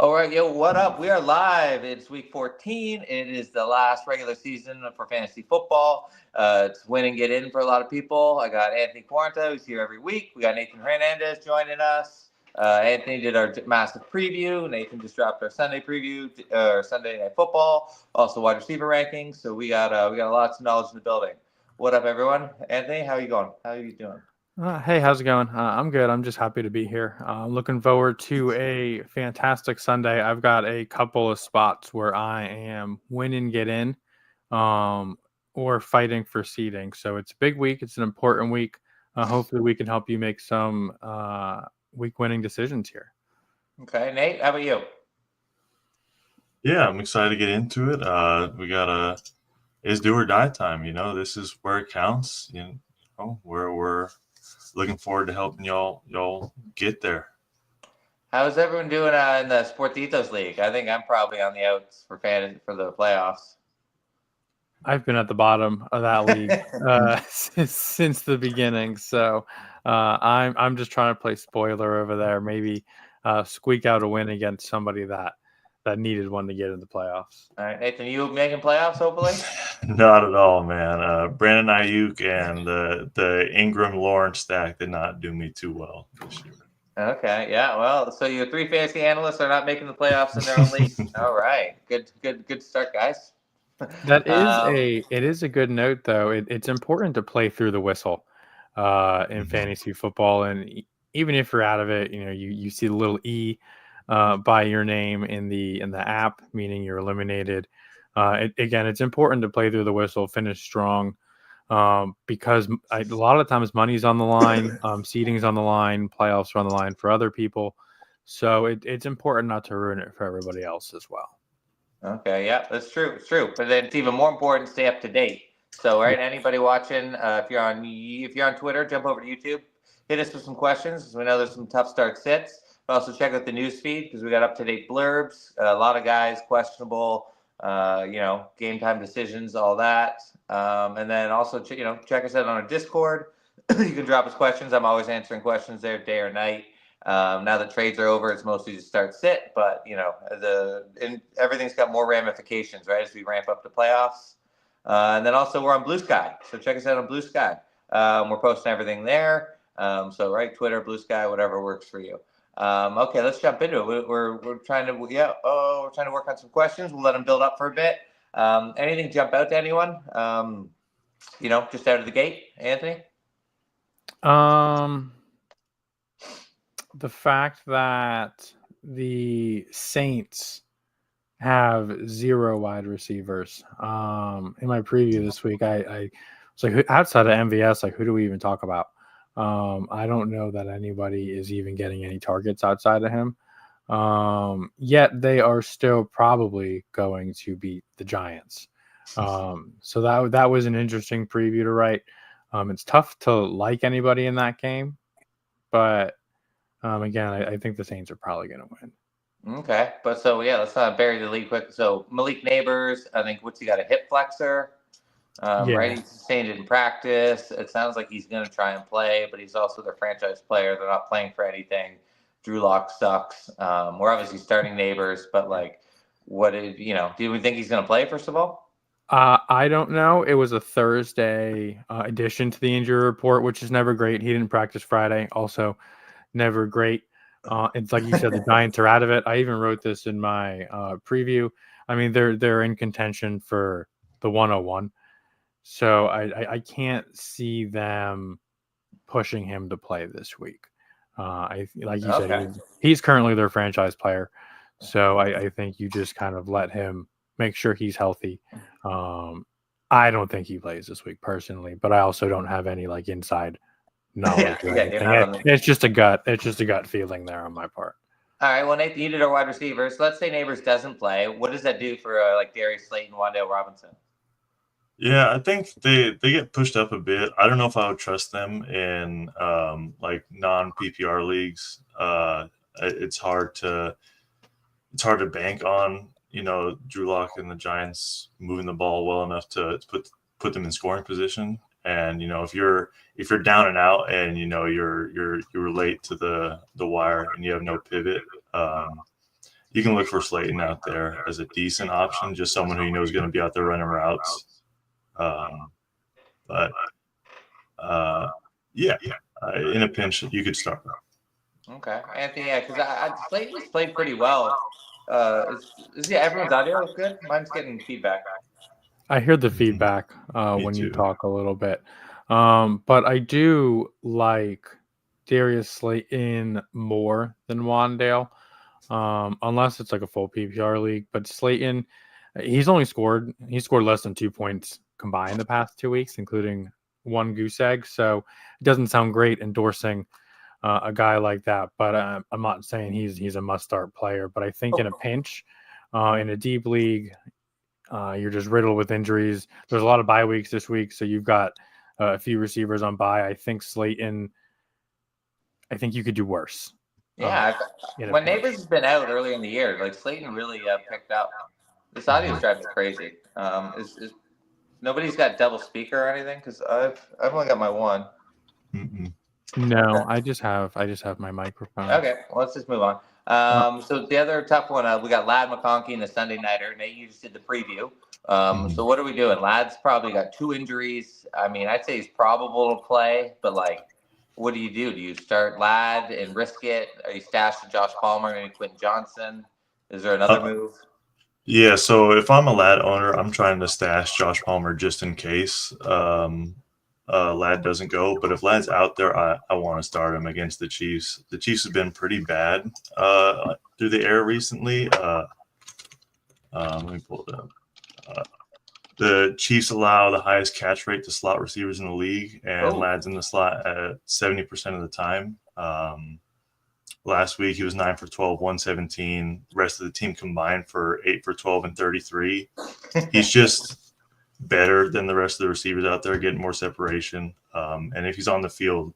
All right, yo, what up? We are live. It's week 14. It is the last regular season for fantasy football. It's win and get in for a lot of people. I got Anthony Quaranta, who's here every week. We got Nathan Hernandez joining us. Anthony did our massive preview. Nathan just dropped our Sunday preview, Sunday Night Football, also wide receiver rankings. So we got lots of knowledge in the building. What up, everyone? Anthony, how are you going? How are you doing? Hey, how's it going? I'm good. I'm just happy to be here. I'm looking forward to a fantastic Sunday. I've got a couple of spots where I am win and get in, um, or fighting for seeding. So it's a big week. It's an important week. Hopefully, we can help you make some week-winning decisions here. Okay, Nate, how about you? Yeah, I'm excited to get into it. It's do or die time. This is where it counts. Where we're looking forward to helping y'all get there. How's everyone doing in the SportsEthos League? I think I'm probably on the outs for the playoffs. I've been at the bottom of that league since the beginning, so I'm just trying to play spoiler over there. Maybe squeak out a win against somebody that needed one to get in the playoffs. All right, Nathan, you making playoffs, hopefully? Not at all, man. Brandon Ayuk and the Ingram Lawrence stack did not do me too well this year. Okay, yeah. Well, so your three fantasy analysts are not making the playoffs in their own league. All right, good start, guys. It is a good note, though. It's important to play through the whistle in fantasy football, and even if you're out of it, you see the little E by your name in the app, meaning you're eliminated. Again, it's important to play through the whistle, finish strong, because a lot of times money's on the line, seeding's on the line, playoffs are on the line for other people. So it's important not to ruin it for everybody else as well. Okay, yeah, that's true. It's true, but then it's even more important to stay up to date. So, right, anybody watching, if you're on Twitter, jump over to YouTube, hit us with some questions. 'Cause we know there's some tough start sits. But also check out the news feed because we got up to date blurbs. A lot of guys questionable, game time decisions, all that. And then also check us out on our Discord. You can drop us questions. I'm always answering questions there, day or night. Now that trades are over, it's mostly just start sit, but everything's got more ramifications, right? As we ramp up the playoffs, and then also we're on Blue Sky, so check us out on Blue Sky. We're posting everything there. So right, Twitter, Blue Sky, whatever works for you. Okay, let's jump into it. We're trying to we're trying to work on some questions. We'll let them build up for a bit. Anything jump out to anyone? Just out of the gate, Anthony. The fact that the Saints have 0 wide receivers. In my preview this week, I was like, outside of MVS, like, who do we even talk about? I don't know that anybody is even getting any targets outside of him. Yet they are still probably going to beat the Giants. So that was an interesting preview to write. It's tough to like anybody in that game, but again, I think the Saints are probably going to win. Okay, but so yeah, let's bury the lead quick. So Malik Neighbors, I think what's he got, a hip flexor, right? He's sustained it in practice. It sounds like he's going to try and play, but he's also their franchise player. They're not playing for anything. Drew Lock sucks. We're obviously starting Neighbors, but like, do we think he's going to play first of all? I don't know. It was a Thursday addition to the injury report, which is never great. He didn't practice Friday, also never great. It's like you said, the Giants are out of it. I even wrote this in my preview. I mean, they're in contention for the 101, so I can't see them pushing him to play this week. Like you said, he's currently their franchise player, so I think you just kind of let him make sure he's healthy. I don't think he plays this week personally, but I also don't have any like inside knowledge or anything. It's just a gut feeling there on my part. All right, well, Nathan, you did our wide receivers. Let's say Neighbors doesn't play. What does that do for like Darius Slayton, Wan'Dale Robinson? Yeah, I think they get pushed up a bit. I don't know if I would trust them in like non-PPR leagues. It's hard to bank on Drew Lock and the Giants moving the ball well enough to put them in scoring position. And if you're down and out and you're late to the wire and you have no pivot, you can look for Slayton out there as a decent option, just someone who you know is going to be out there running routes. But in a pinch, you could start. Okay, Anthony. Yeah, because Slayton's played pretty well. Everyone's audio good? Mine's getting feedback. I hear the feedback when you talk a little bit. But I do like Darius Slayton more than Wandale, unless it's like a full PPR league. But Slayton, he scored less than 2 points combined the past 2 weeks, including one goose egg. So it doesn't sound great endorsing a guy like that. But I'm not saying he's a must-start player. But I think in a pinch, in a deep league, you're just riddled with injuries. There's a lot of bye weeks this week, so you've got a few receivers on bye. I think Slayton, I think you could do worse. Yeah, when Neighbors has been out earlier in the year, like Slayton really picked up. This audio's driving me crazy. Is nobody's got double speaker or anything? Because I've only got my one. Mm-mm. No, I just have my microphone. Okay, well, let's just move on. So the other tough one, we got Lad McConkey in the Sunday Nighter. Nate, you just did the preview. So what are we doing? Lad's probably got 2 injuries. I mean, I'd say he's probable to play, but like, what do? Do you start Lad and risk it? Are you stashing Josh Palmer and Quentin Johnson? Is there another move? Yeah, so if I'm a Lad owner, I'm trying to stash Josh Palmer just in case Lad doesn't go. But if Lad's out there, I want to start him against the Chiefs. The Chiefs have been pretty bad through the air recently. Let me pull it up. The Chiefs allow the highest catch rate to slot receivers in the league, and Lad's in the slot at 70% of the time. Last week, he was 9 for 12, 117. The rest of the team combined for 8 for 12 and 33. He's just better than the rest of the receivers out there, getting more separation. And if he's on the field,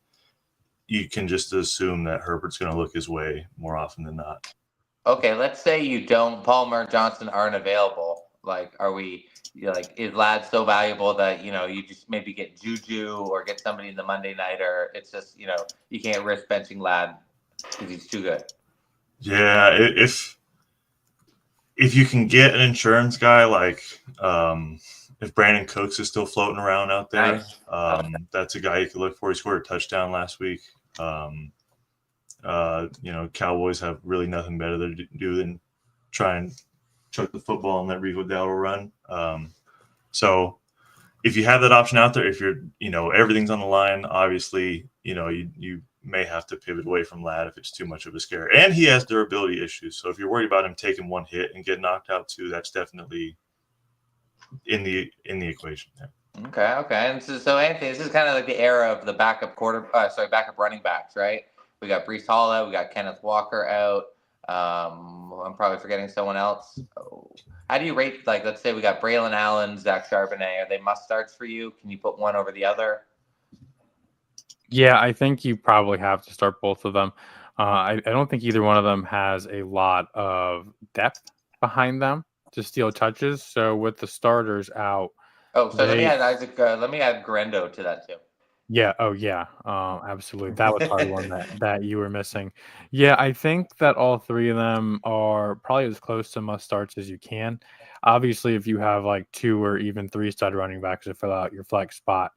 you can just assume that Herbert's going to look his way more often than not. Okay, let's say you don't. Palmer and Johnson aren't available. Like, is Lad so valuable that you just maybe get Juju or get somebody in the Monday nighter? It's just you can't risk benching Lad because he's too good. Yeah, if you can get an insurance guy like if Brandon Cooks is still floating around out there, nice. That's a guy you could look for. He scored a touchdown last week. Cowboys have really nothing better to do than try and chuck the football on that Rico Dowdle run. So if you have that option out there, if you're, everything's on the line, obviously, you may have to pivot away from Lad if it's too much of a scare. And he has durability issues. So if you're worried about him taking one hit and getting knocked out too, that's definitely in the equation. Yeah. Okay. And so Anthony, this is kind of like the era of the backup running backs, right? We got Breece Hall out. We got Kenneth Walker out. I'm probably forgetting someone else. How do you rate, like, let's say we got Braylon Allen, Zach Charbonnet. Are they must starts for you? Can you put one over the other? Yeah, I think you probably have to start both of them. I don't think either one of them has a lot of depth behind them to steal touches. So with the starters out. Let me add Isaac. Let me add Garendo to that too. Yeah. Oh, yeah. Absolutely. That was probably one that you were missing. Yeah, I think that all 3 of them are probably as close to must starts as you can. Obviously, if you have like 2 or even 3 stud running backs to fill out your flex spot,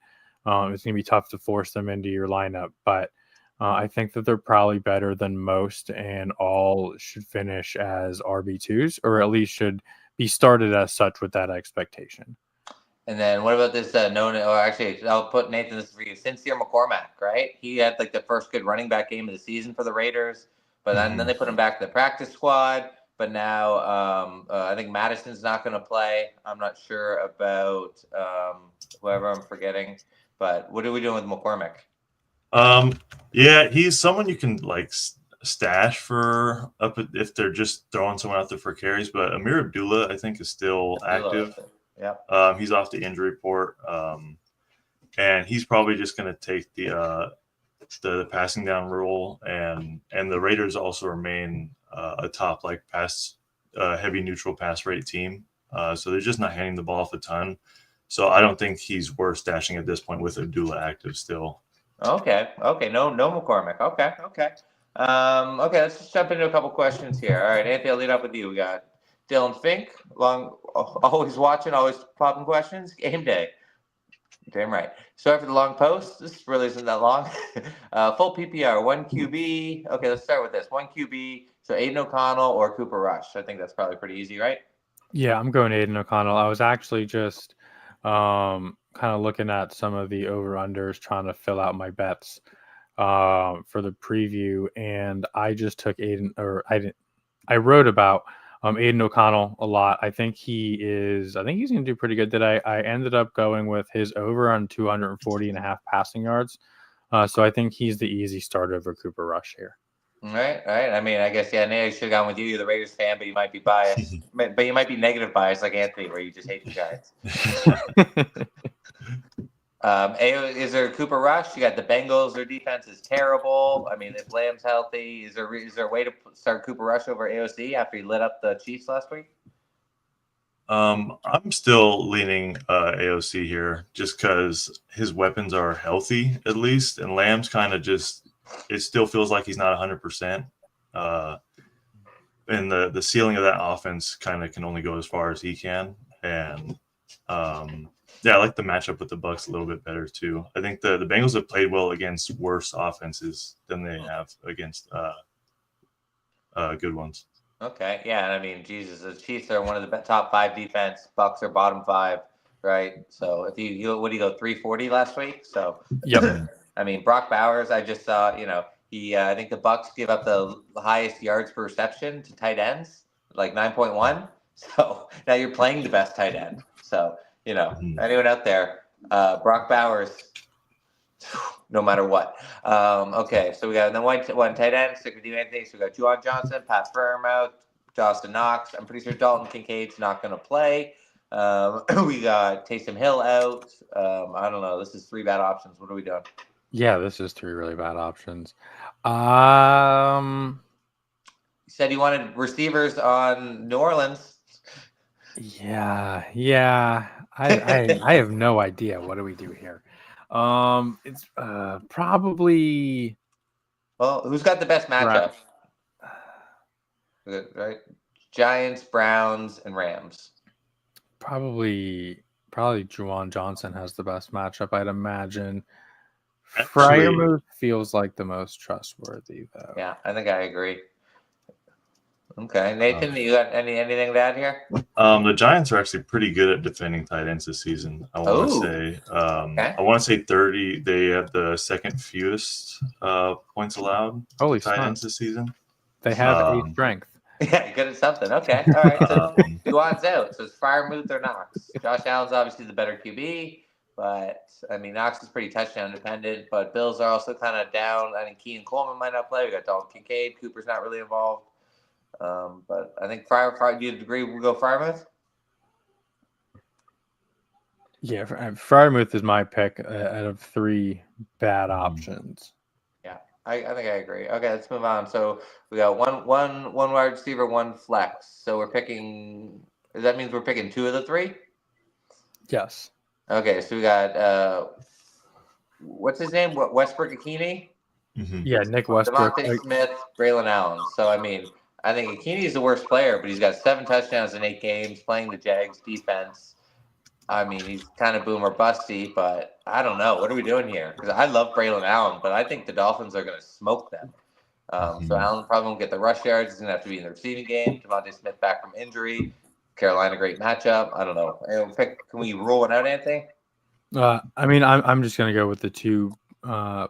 it's going to be tough to force them into your lineup. But I think that they're probably better than most, and all should finish as RB2s, or at least should be started as such with that expectation. And then what about this I'll put Nathan, this is for you. Sincere McCormack, right? He had like the first good running back game of the season for the Raiders, but then they put him back to the practice squad. But now I think Madison's not going to play. I'm not sure about whoever I'm forgetting. But what are we doing with McCormack? Yeah, he's someone you can like stash for up if they're just throwing someone out there for carries. But Amir Abdullah, I think, is still active. Yeah. He's off the injury report, and he's probably just going to take the passing down role. And the Raiders also remain a top heavy neutral pass rate team. So they're just not handing the ball off a ton. So I don't think he's worth stashing at this point with Abdullah active still. Okay. No McCormack. Okay. Okay, let's just jump into a couple questions here. All right, Anthony, I'll lead up with you. We got Dylan Fink, always watching, always popping questions. Game day. Damn right. Sorry for the long post. This really isn't that long. Full PPR, one QB. Okay, let's start with this. One QB. So Aiden O'Connell or Cooper Rush. I think that's probably pretty easy, right? Yeah, I'm going Aiden O'Connell. I was actually just kind of looking at some of the over-unders, trying to fill out my bets for the preview, and I just took I wrote about Aiden O'Connell a lot. I think he's going to do pretty good today. I ended up going with his over on 240.5 passing yards. So I think he's the easy start over Cooper Rush here. All right. I mean, I guess, yeah, Nate, I should have gone with you. You're the Raiders fan, but you might be biased. But you might be negative biased like Anthony, where you just hate the Giants. Is there Cooper Rush? You got the Bengals. Their defense is terrible. I mean, if Lamb's healthy, is there a way to start Cooper Rush over AOC after he lit up the Chiefs last week? I'm still leaning AOC here just because his weapons are healthy at least, and Lamb's kind of it still feels like he's not 100%. And the ceiling of that offense kind of can only go as far as he can. And I like the matchup with the Bucs a little bit better too. I think the Bengals have played well against worse offenses than they have against good ones. Okay, yeah, I mean, Jesus, the Chiefs are one of the top 5 defense. Bucs are bottom 5, right? So if you what do you go 340 last week? So Yep. I mean, Brock Bowers, I just saw, he I think the Bucs give up the highest yards per reception to tight ends, like 9.1. So now you're playing the best tight end. So anyone out there, Brock Bowers, no matter what. Okay, so we got one tight end, stick with you, Anthony. So we got Juwan Johnson, Pat Fairmouth, Dawson Knox. I'm pretty sure Dalton Kincaid's not going to play. We got Taysom Hill out. I don't know. This is 3 bad options. What are we doing? Yeah, this is 3 really bad options. You said you wanted receivers on New Orleans. Yeah. I have no idea. What do we do here? It's probably. Well, who's got the best matchup? Right, Giants, Browns, and Rams. Probably Juwan Johnson has the best matchup, I'd imagine. Actually, Freiermuth feels like the most trustworthy, though. Yeah, I think I agree. Okay, Nathan, you got anything to add here? The Giants are actually pretty good at defending tight ends this season. I want to say, I want to say 30. They have the second fewest points allowed. Holy tight smokes. ends this season. They have a strength. Yeah, good at something. Okay, all right. So Juwan's out. So it's Freiermuth or Knox. Josh Allen's obviously the better QB, but I mean Knox is pretty touchdown dependent. But Bills are also kind of down. I think Keenan Coleman might not play. We got Dalton Kincaid. Cooper's not really involved. But I think do you agree we'll go Freiermuth? Yeah, Freiermuth is my pick out of 3 bad options. Yeah, I think I agree. Okay, let's move on. So we got one wide receiver, 1 flex. So we're picking. That means we're picking 2 of the 3. Yes. Okay, so we got what's his name? Westbrook-Ikini? Mm-hmm. Yeah, Nick Westbrook. Devontae Smith, Braylon Allen. So I mean, I think Ikini is the worst player, but he's got 7 touchdowns in 8 games, playing the Jags defense. I mean, he's kind of boomer busty, but I don't know. What are we doing here? Because I love Braylon Allen, but I think the Dolphins are going to smoke them. So Allen probably won't get the rush yards. He's going to have to be in the receiving game. Devontae Smith back from injury. Carolina, great matchup. I don't know. Can we rule one out, Anthony? I mean, I'm just going to go with the 2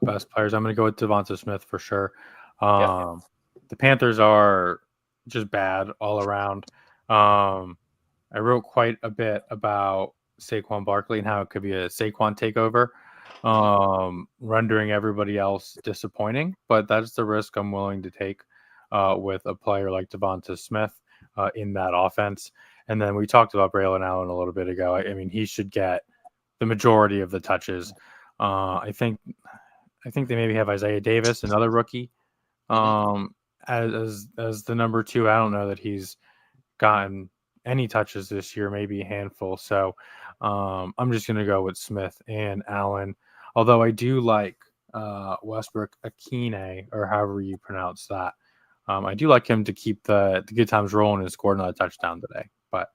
best players. I'm going to go with Devonta Smith for sure. The Panthers are just bad all around. I wrote quite a bit about Saquon Barkley and how it could be a Saquon takeover, rendering everybody else disappointing. But that's the risk I'm willing to take with a player like Devonta Smith in that offense. And then we talked about Braylon Allen a little bit ago. I mean, he should get the majority of the touches. I think they maybe have Isaiah Davis, another rookie, as the number 2. I don't know that he's gotten any touches this year, maybe a handful. So I'm just going to go with Smith and Allen. Although I do like Westbrook Akine, or however you pronounce that. I do like him to keep the good times rolling and score another touchdown today, but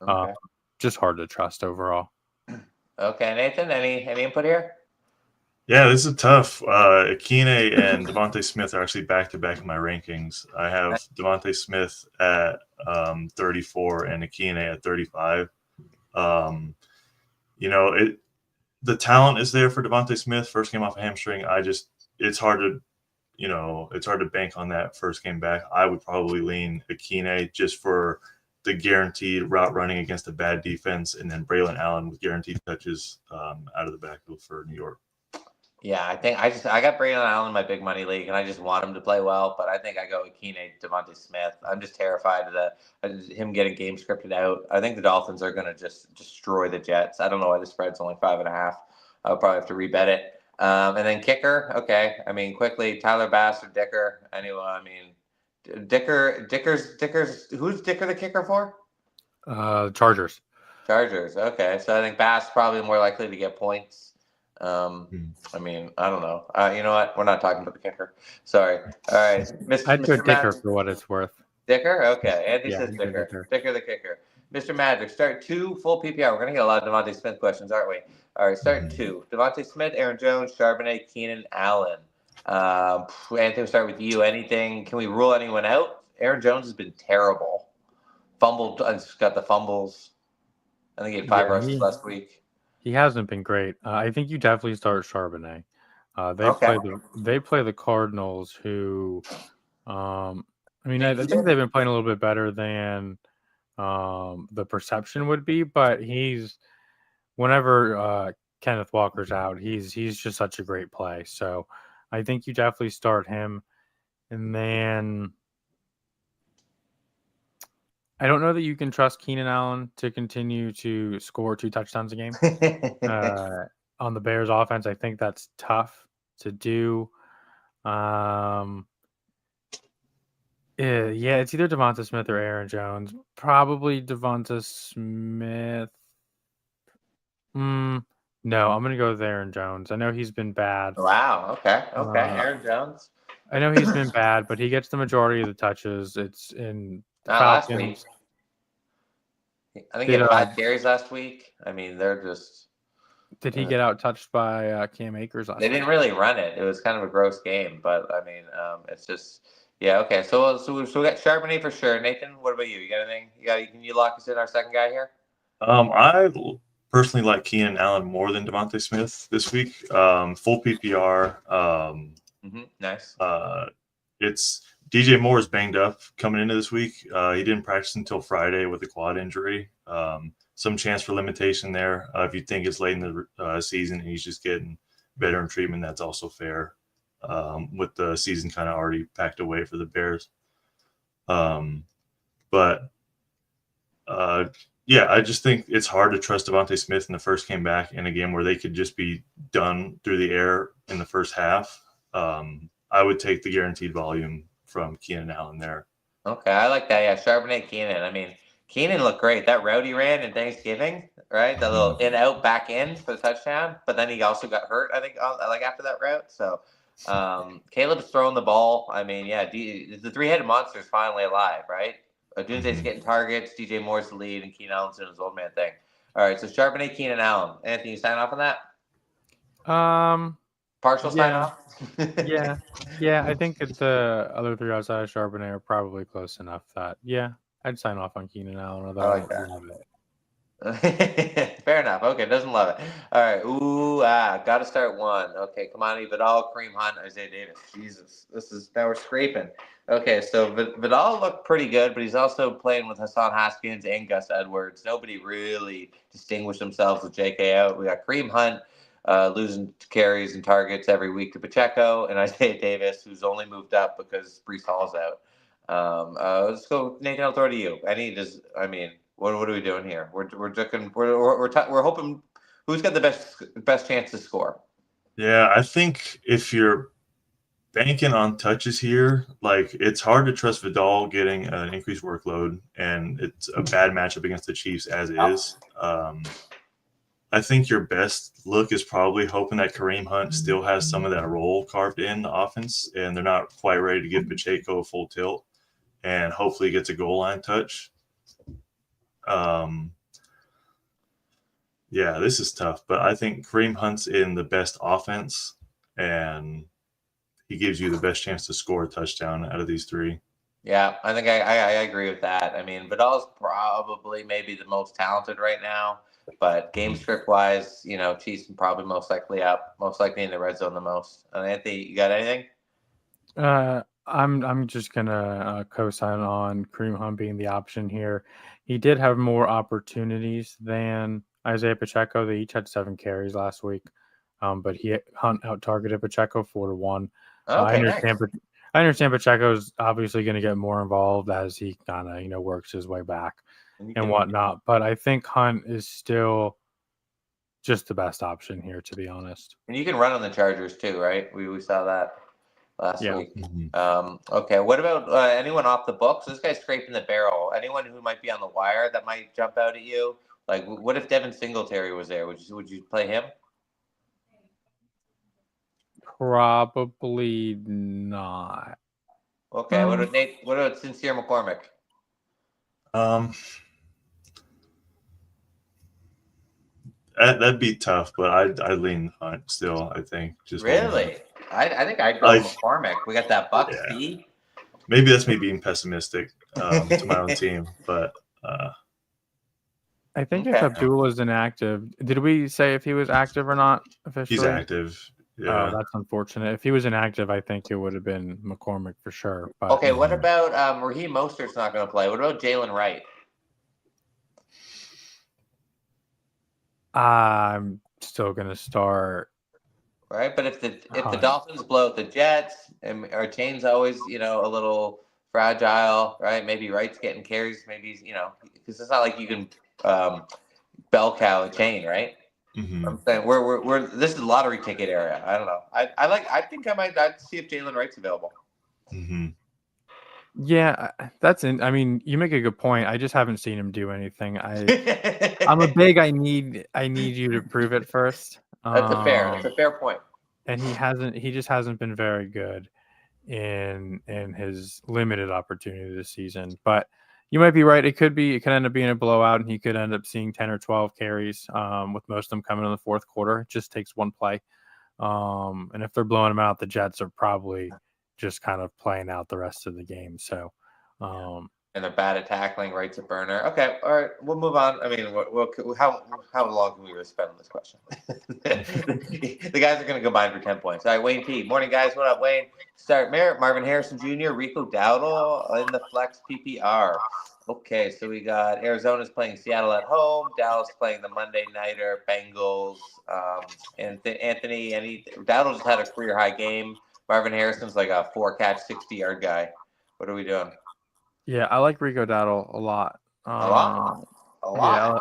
Okay. just hard to trust overall. Okay, Nathan, any input here? Yeah, this is tough. Akine and Devontae Smith are actually back-to-back in my rankings. I have Devontae Smith at 34 and Akine at 35. The talent is there for Devontae Smith. First game off a hamstring. It's hard to bank on that first game back. I would probably lean Akine just for the guaranteed route running against a bad defense, and then Braylon Allen with guaranteed touches out of the backfield for New York. Yeah, I think I got Braylon Allen in my big money league, and I just want him to play well. But I think I go Akine, Devontae Smith. I'm just terrified of him getting game scripted out. I think the Dolphins are going to just destroy the Jets. I don't know why the spread's only 5.5. I'll probably have to rebet it. And then kicker, okay. I mean, quickly, Tyler Bass or Dicker. Anyone? I mean, Dicker's. Who's Dicker the kicker for? Chargers. Chargers. Okay, so I think Bass probably more likely to get points. I mean, I don't know. You know what? We're not talking about the kicker. Sorry. All right, I'd go Mr. Dicker for what it's worth. Dicker? Okay. Andy Yeah, says I'd go Dicker. Dicker. Dicker the kicker. Mr. Magic, start 2 full PPR. We're going to get a lot of Devontae Smith questions, aren't we? All right, start 2. Devontae Smith, Aaron Jones, Charbonnet, Keenan Allen. Anthony, we'll start with you. Anything? Can we rule anyone out? Aaron Jones has been terrible. Fumbled. Got the fumbles. I think he had 5 rushes last week. He hasn't been great. I think you definitely start Charbonnet. They play the Cardinals, who, I think they've been playing a little bit better than the perception would be. But whenever Kenneth Walker's out, he's just such a great play. So I think you definitely start him, and then I don't know that you can trust Keenan Allen to continue to score 2 touchdowns a game on the Bears offense. I think that's tough to do. It's either Devonta Smith or Aaron Jones. Probably Devonta Smith. No, I'm going to go with Aaron Jones. I know he's been bad. Wow. Okay. Aaron Jones. I know he's been bad, but he gets the majority of the touches. It's in last Falcons. week. I think he had 5 carries last week. I mean, they're just. Did he get out touched by Cam Akers last week? They didn't really run it. It was kind of a gross game, but I mean, it's just. Yeah. Okay. So we got Charbonnet for sure. Nathan, what about you? You got anything? Can you lock us in our second guy here? I personally like Keenan Allen more than Devontae Smith this week. Full PPR. Nice. It's DJ Moore is banged up coming into this week. He didn't practice until Friday with a quad injury. Some chance for limitation there. If you think it's late in the season and he's just getting veteran treatment, that's also fair. With the season kind of already packed away for the Bears. I just think it's hard to trust Devontae Smith in the first game back in a game where they could just be done through the air in the first half. I would take the guaranteed volume from Keenan Allen there. Okay, I like that. Yeah, Charbonnet, Keenan. I mean, Keenan looked great. That route he ran in Thanksgiving, right? That little in-out back in for the touchdown. But then he also got hurt, I think, after that route. So Caleb's throwing the ball. I mean, yeah, the 3-headed monster is finally alive, right? Odunze's getting targets. DJ Moore's the lead, and Keenan Allen's doing his old man thing. All right, so Charbonnet, Keenan Allen. Anthony, you sign off on that? Partial sign off? Yeah, I think the other 3 outside of Charbonnet are probably close enough that, I'd sign off on Keenan Allen, although I like that. Love it. Fair enough. Okay, doesn't love it. All right. Got to start one. Okay, come on, Vidal, Kareem Hunt, Isaiah Davis. Jesus, now we're scraping. Okay, so Vidal looked pretty good, but he's also playing with Hassan Haskins and Gus Edwards. Nobody really distinguished themselves with J.K. out. We got Kareem Hunt losing carries and targets every week to Pacheco, and Isaiah Davis, who's only moved up because Breece Hall's out. Let's go, Nathan. I'll throw it to you. What are we doing here? We're hoping. Who's got the best chance to score? Yeah, I think if you're banking on touches here, like it's hard to trust Vidal getting an increased workload, and it's a bad matchup against the Chiefs as is. I think your best look is probably hoping that Kareem Hunt still has some of that role carved in the offense, and they're not quite ready to give Pacheco a full tilt, and hopefully gets a goal line touch. Yeah, this is tough, but I think Kareem Hunt's in the best offense, and he gives you the best chance to score a touchdown out of these three. Yeah, I think I agree with that. I mean, Vidal's probably maybe the most talented right now, but game script wise, Chiefs probably most likely in the red zone the most. Anthony, you got anything? I'm just gonna co-sign on Kareem Hunt being the option here. He did have more opportunities than Isaiah Pacheco. They each had 7 carries last week, but Hunt out targeted Pacheco 4-1. Okay, nice. I understand Pacheco's obviously going to get more involved as he kind of works his way back and whatnot. But I think Hunt is still just the best option here, to be honest. And you can run on the Chargers too, right? We saw that last week. Mm-hmm. Okay, what about anyone off the books? This guy's scraping the barrel. Anyone who might be on the wire that might jump out at you? Like, what if Devin Singletary was there? Would you play him? Probably not. Okay, what about Nate? What about Sincere McCormick? That'd be tough, but I lean Hunt still. I think just really. I think I'd go McCormick. We got that Bucks D. Maybe that's me being pessimistic to my own team, but I think if Abdul is inactive, did we say if he was active or not officially? He's active. Yeah. Oh, that's unfortunate. If he was inactive, I think it would have been McCormick for sure. But okay, what about Raheem Mostert's not going to play? What about Jalen Wright? I'm still going to start. Right, but if the Dolphins blow out the Jets, and our chain's always a little fragile, right? Maybe Wright's getting carries, maybe because it's not like you can bell cow a chain, right? Mm-hmm. I'm saying we're this is lottery ticket area. I don't know. I think I'd see if Jalen Wright's available. Mm-hmm. Yeah, I mean, you make a good point. I just haven't seen him do anything. I'm a big. I need you to prove it first. That's a fair point. And he just hasn't been very good in his limited opportunity this season. But you might be right. It could end up being a blowout, and he could end up seeing 10 or 12 carries, with most of them coming in the fourth quarter. It just takes one play. And if they're blowing him out, the Jets are probably just kind of playing out the rest of the game. So, and they're bad at tackling. Wright's a burner. Okay, all right, we'll move on. I mean, how long can we really spend on this question? The guys are going to combine for 10 points. All right, Wayne P. Morning, guys. What up, Wayne? Start Merritt, Marvin Harrison Jr., Rico Dowdle in the flex PPR. Okay, so we got Arizona's playing Seattle at home, Dallas playing the Monday Nighter Bengals. And Anthony, Dowdle just had a career high game. Marvin Harrison's like a 4-catch, 60-yard guy. What are we doing? Yeah, I like Rico Dowdle a lot. A lot.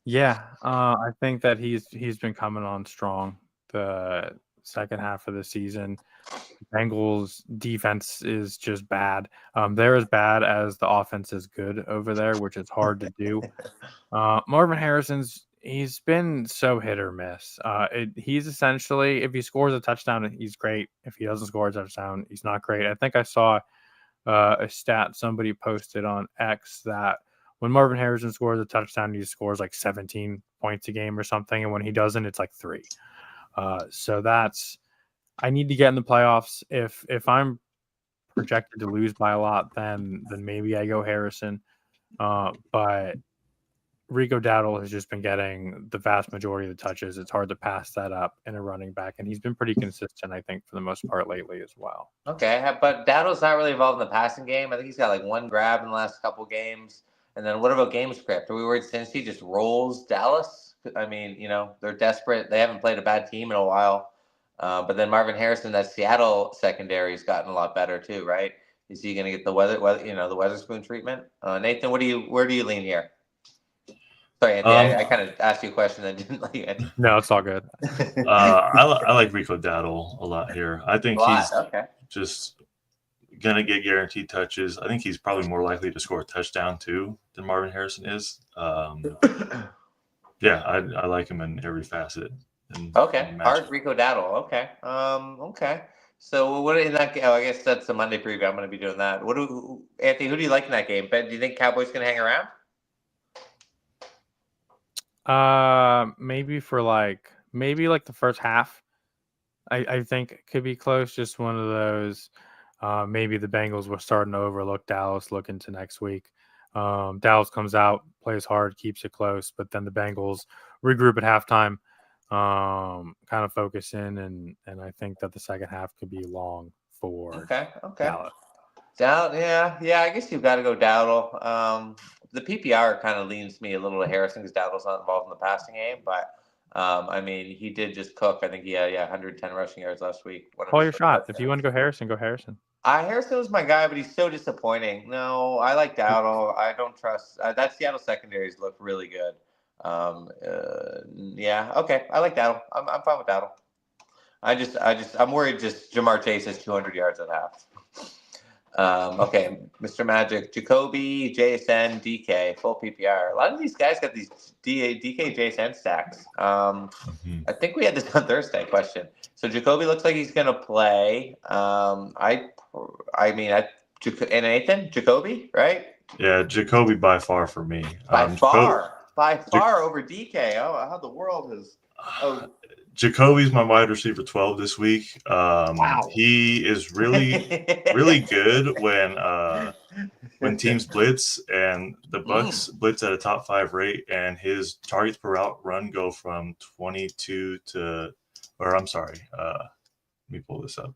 Yeah, I think that he's been coming on strong the second half of the season. Bengals defense is just bad. They're as bad as the offense is good over there, which is hard to do. Marvin he's been so hit or miss. He's essentially, if he scores a touchdown, he's great. If he doesn't score a touchdown, he's not great. I think I saw a stat somebody posted on X that when Marvin Harrison scores a touchdown, he scores like 17 points a game or something, and when he doesn't, it's like 3. So I need to get in the playoffs. If I'm projected to lose by a lot, then maybe I go Harrison. But Rico Dowdle has just been getting the vast majority of the touches. It's hard to pass that up in a running back, and he's been pretty consistent, I think, for the most part lately as well. Okay, but Dowdle's not really involved in the passing game. I think he's got like 1 grab in the last couple games. And then what about game script? Are we worried Cincy just rolls Dallas? I mean, they're desperate. They haven't played a bad team in a while. But then Marvin Harrison, that Seattle secondary has gotten a lot better too, right? Is he going to get the the Weatherspoon treatment? Nathan, where do you lean here? Sorry, Anthony, I kind of asked you a question that didn't let you answer. No, it's all good. I like Rico Dowdle a lot here. I think he's just going to get guaranteed touches. I think he's probably more likely to score a touchdown too than Marvin Harrison is. Yeah, I like him in every facet. In Okay, the Hard matchup. Rico Daddle. Okay. Okay. So what in that game? Oh, I guess that's the Monday preview. I'm going to be doing that. Anthony? Who do you like in that game? Ben, do you think Cowboys can hang around? Maybe maybe the first half. I think it could be close. Just one of those. Maybe the Bengals were starting to overlook Dallas looking to next week. Dallas comes out, plays hard, keeps it close, but then the Bengals regroup at halftime, kind of focus in, and I think that the second half could be long for Okay. Dallas. Dowd, yeah. I guess you've got to go Dowdle. The PPR kind of leans me a little to Harrison because Dowdle's not involved in the passing game, but I mean, he did just cook. I think he had 110 rushing yards last week. One of Call his your first shot. If you touchdowns. want to go Harrison, go Harrison. Harrison was my guy, but he's so disappointing. No, I like Dowdle. I don't trust that Seattle secondaries look really good. Yeah, okay. I like Dowdle. I'm fine with Dowdle. I'm worried. Just Jamar Chase has 200 yards at half. Okay, Mr. Magic, Jacoby, JSN, DK, full PPR. A lot of these guys got these DK, JSN stacks. I think we had this on Thursday question. So Jacoby looks like he's going to play. And Nathan, Jacoby, right? Yeah, Jacoby by far for me. By far over DK. Oh, how the world is. Oh, Jacoby's my wide receiver 12 this week. wow. He is really good when teams blitz, and the Bucks blitz at a top 5 rate, and his targets per route run go from 22 to, or I'm sorry, let me pull this up.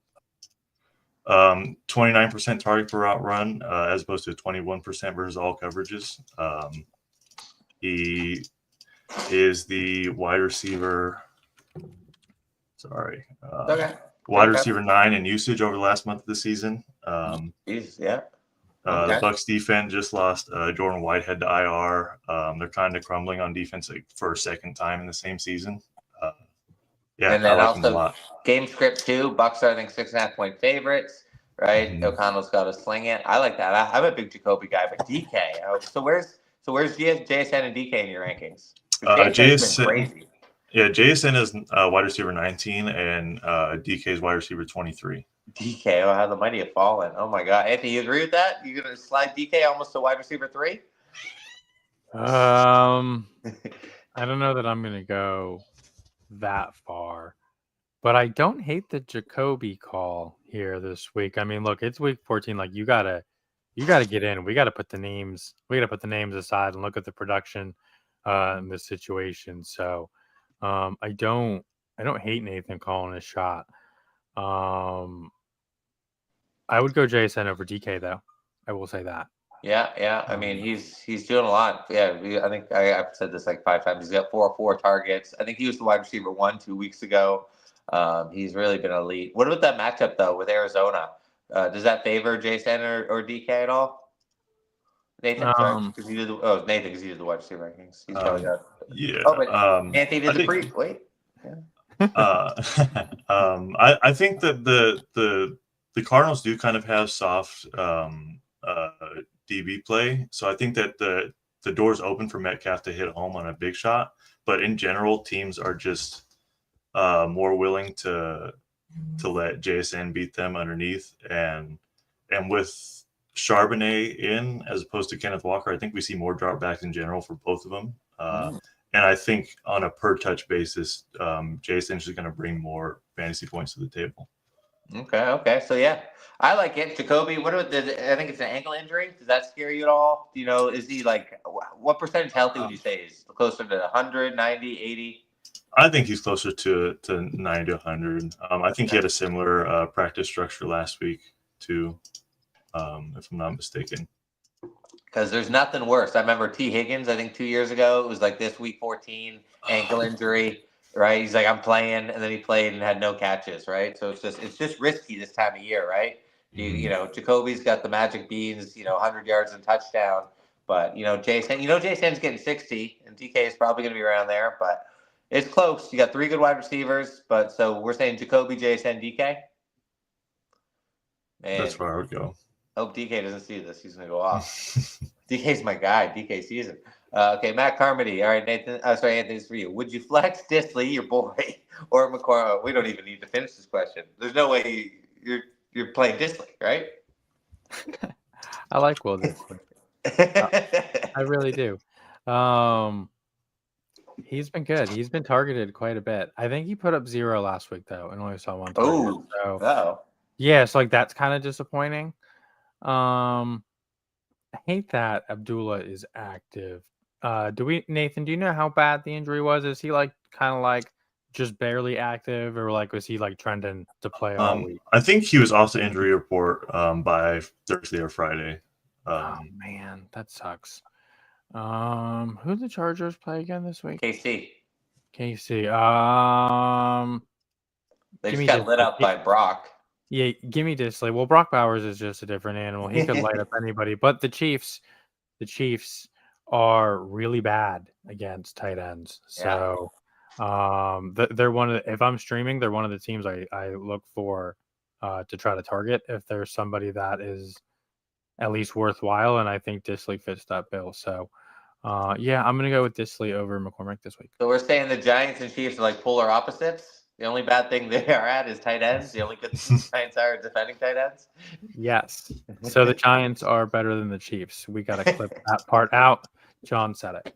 29% target per route run as opposed to 21% versus all coverages. He is the wide receiver. Sorry. Wide receiver 9 in usage over the last month of the season. Yeah. The Bucks defense just lost Jordan Whitehead to IR. They're kind of crumbling on defense for a second time in the same season. And then I like him a lot. Game script too. Bucks are, I think, 6.5-point favorites. Right. Mm-hmm. O'Connell's got to sling it. I like that. I'm a big Jacoby guy, but DK. So where's JSN and DK in your rankings? JSN's been crazy. Yeah, JSN is wide receiver 19, and DK is wide receiver 23. DK, how the mighty have fallen. Oh my God, Anthony, you agree with that? You gonna slide DK almost to wide receiver 3? I don't know that I'm gonna go that far, but I don't hate the Jacoby call here this week. I mean, look, it's week 14. Like you gotta get in. We gotta put the names aside and look at the production in this situation. So I don't hate Nathan calling a shot. I would go JSN over DK though. I will say that. Yeah. I mean, he's doing a lot. Yeah, I think I've said this like 5 times. He's got 4 targets. I think he was the wide receiver 1 2 weeks ago. He's really been elite. What about that matchup though with Arizona? Does that favor JSN or DK at all? Nathan, sorry, because he did. Nathan, because he did the wide receiver rankings. He's probably got. Yeah. Oh, but Anthony did the pre. Wait. Yeah. I think that the Cardinals do kind of have soft DB play, so I think that the door's open for Metcalf to hit home on a big shot. But in general, teams are just more willing to let JSN beat them underneath, and with Charbonnet in as opposed to Kenneth Walker, I think we see more dropbacks in general for both of them. And I think on a per touch basis, JSN is going to bring more fantasy points to the table. Okay. So yeah, I like it. Jacoby, I think it's an ankle injury. Does that scare you at all? Do you know, is he like, what percentage healthy would you say is closer to 100, 90, 80? I think he's closer to 90 to 100. I think he had a similar practice structure last week too, if I'm not mistaken. Because there's nothing worse. I remember T. Higgins, I think 2 years ago, it was like this week 14, ankle injury, right? He's like, I'm playing, and then he played and had no catches, right? So it's just risky this time of year, right? You know, Jacoby's got the magic beans, 100 yards and touchdown. But, Jason's getting 60, and DK is probably going to be around there, but it's close. You got 3 good wide receivers, but so we're saying Jacoby, JSN, DK? Man. That's where I would go. Hope DK doesn't see this. He's going to go off. DK's my guy. DK season. Okay, Matt Carmody. All right, Nathan. Sorry, Anthony, this is for you. Would you flex Disley, your boy, or McCormick? We don't even need to finish this question. There's no way you're playing Disley, right? I like Will Disley. I really do. He's been good. He's been targeted quite a bit. I think he put up 0 last week though, and only saw 1 target. So yeah, so like that's kind of disappointing. I hate that Abdullah is active. Nathan, do you know how bad the injury was? Is he like kind of like just barely active, or like was he like trending to play all week? I think he was off the injury report by Thursday or Friday. Oh man, that sucks. Who did the Chargers play again this week? KC. They just got lit up by Brock. Yeah, give me Disley. Well, Brock Bowers is just a different animal. He could light up anybody. But the Chiefs are really bad against tight ends. So they're one of the, if I'm streaming, they're one of the teams I look for to try to target if there's somebody that is at least worthwhile. And I think Disley fits that bill. So yeah, I'm gonna go with Disley over McCormick this week. So we're saying the Giants and Chiefs are like polar opposites. The only bad thing they are at is tight ends. The only good thing the Giants are defending tight ends. Yes. So the Giants are better than the Chiefs. We got to clip that part out. John said it.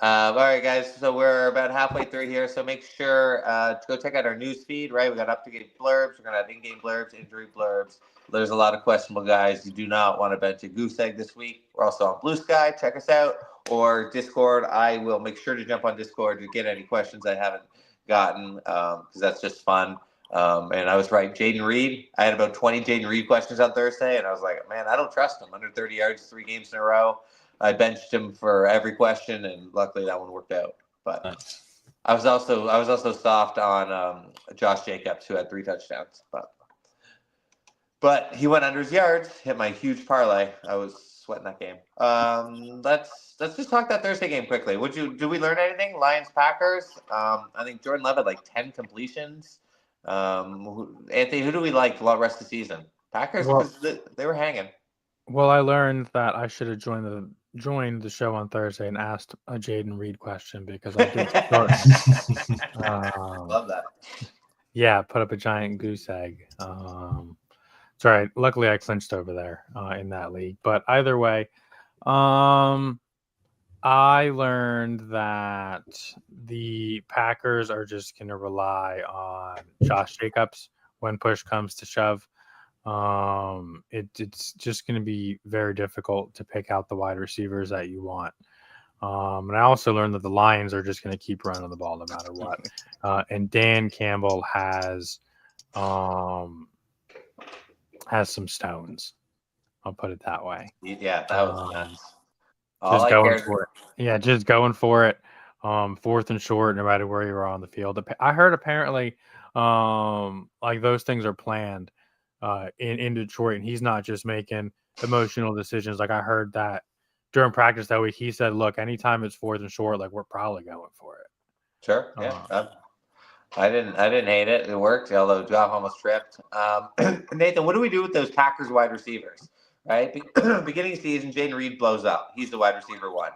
All right, guys. So we're about halfway through here. So make sure to go check out our news feed, right? We got up-to-date blurbs. We're going to have in-game blurbs, injury blurbs. There's a lot of questionable guys. You do not want to bench a goose egg this week. We're also on Blue Sky. Check us out. Or Discord. I will make sure to jump on Discord to get any questions I haven't gotten because that's just fun. And I was right. Jaden Reed. I had about 20 Jaden Reed questions on Thursday, and I was like, man, I don't trust him. Under 30 yards, 3 games in a row. I benched him for every question, and luckily that one worked out. But I was also soft on Josh Jacobs, who had 3 touchdowns. But he went under his yards, hit my huge parlay. I was sweating that game. Let's just talk that Thursday game quickly. Did we learn anything? Lions Packers. I think Jordan Love had like 10 completions. Anthony, who do we like the rest of the season? Packers, because they were hanging. Well, I learned that I should have joined the show on Thursday and asked a Jaden Reed question because I did start. Love that. Yeah, put up a giant goose egg. It's all right. Luckily, I clinched over there in that league. But either way, I learned that the Packers are just going to rely on Josh Jacobs when push comes to shove. It's just going to be very difficult to pick out the wide receivers that you want. And I also learned that the Lions are just going to keep running the ball no matter what. And Dan Campbell has some stones. I'll put it that way. Yeah, that was nuts. Just going for it. Yeah, just going for it. 4th and short, no matter where you are on the field. I heard apparently like those things are planned in Detroit, and he's not just making emotional decisions. Like I heard that during practice that week, he said, look, anytime it's 4th and short, like we're probably going for it. Sure. Yeah. I didn't hate it. It worked, although Goff almost tripped. Nathan, what do we do with those Packers wide receivers? Right? Beginning of season, Jaden Reed blows up. He's the wide receiver 1.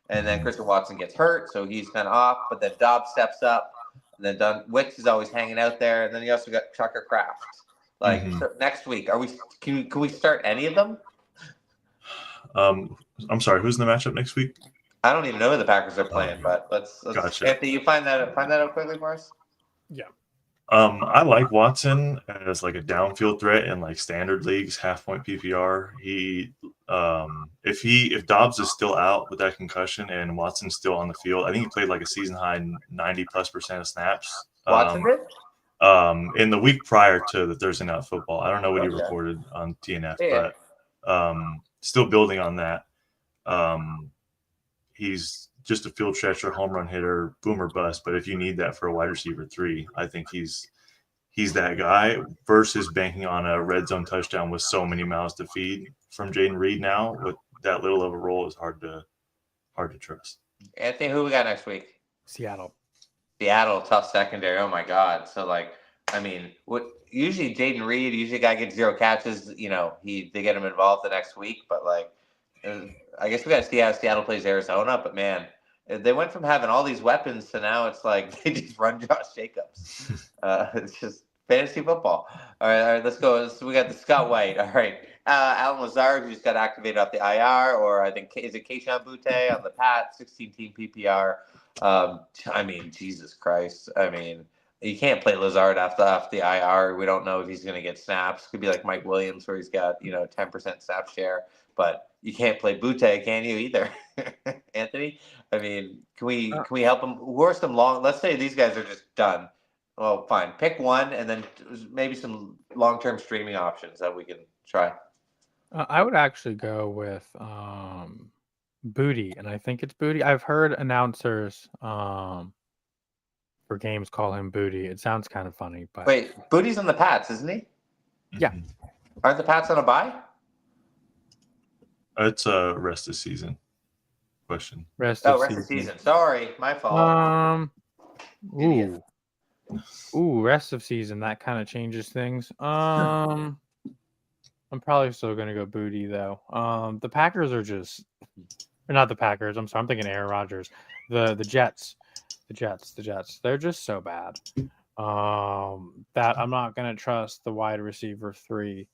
And then Christian Watson gets hurt, so he's kind of off. But then Dobbs steps up. And then Wicks is always hanging out there. And then you also got Tucker Kraft. Like next week, can we start any of them? I'm sorry, who's in the matchup next week? I don't even know who the Packers are playing, but let's gotcha. Anthony, you find that out quickly for us? Yeah. I like Watson as like a downfield threat in like standard leagues, half-point PPR. If Dobbs is still out with that concussion and Watson's still on the field, I think he played like a season high 90+% of snaps. Watson did? In the week prior to the Thursday Night Football. I don't know what he recorded on TNF, but still building on that. He's just a field stretcher, home run hitter, boomer bust. But if you need that for a wide receiver 3, I think he's that guy versus banking on a red zone touchdown with so many mouths to feed from Jaden Reed now with that little of a role is hard to trust. Anthony, who we got next week? Seattle, tough secondary. Oh my God. So usually Jaden Reed, a guy gets 0 catches, they get him involved the next week, but I guess we got to see how Seattle plays Arizona. But man, they went from having all these weapons to now it's like they just run Josh Jacobs. It's just fantasy football. All right, let's go. So we got the Scott White. All right, Alan Lazard, who just got activated off the IR, or I think is it Keyshawn Butte on the Pat 16-team PPR. I mean, Jesus Christ. I mean, you can't play Lazard off the IR. We don't know if he's going to get snaps. Could be like Mike Williams, where he's got 10% snap share. But you can't play Butte, can you either, Anthony? I mean, can we help him? Who are some long? Let's say these guys are just done. Well, fine. Pick one, and then maybe some long-term streaming options that we can try. I would actually go with Booty, and I think it's Booty. I've heard announcers for games call him Booty. It sounds kind of funny, but wait, Booty's on the Pats, isn't he? Yeah. Aren't the Pats on a bye? It's a rest of season question. Rest of season. Sorry, my fault. Rest of season. That kind of changes things. I'm probably still gonna go Booty though. The Packers are just, or not the Packers. I'm sorry, I'm thinking Aaron Rodgers. The Jets. They're just so bad. That I'm not gonna trust the wide receiver 3.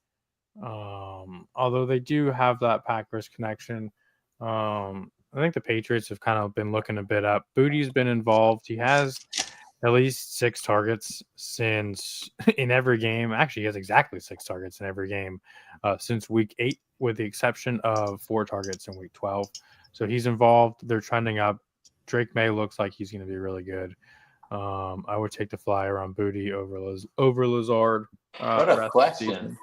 Although they do have that Packers connection. I think the Patriots have kind of been looking a bit up. Booty's been involved. He has at least 6 targets in every game. Actually, he has exactly 6 targets in every game since week 8, with the exception of 4 targets in week 12. So he's involved. They're trending up. Drake May looks like he's going to be really good. I would take the flyer on Booty over Lazard. What a question.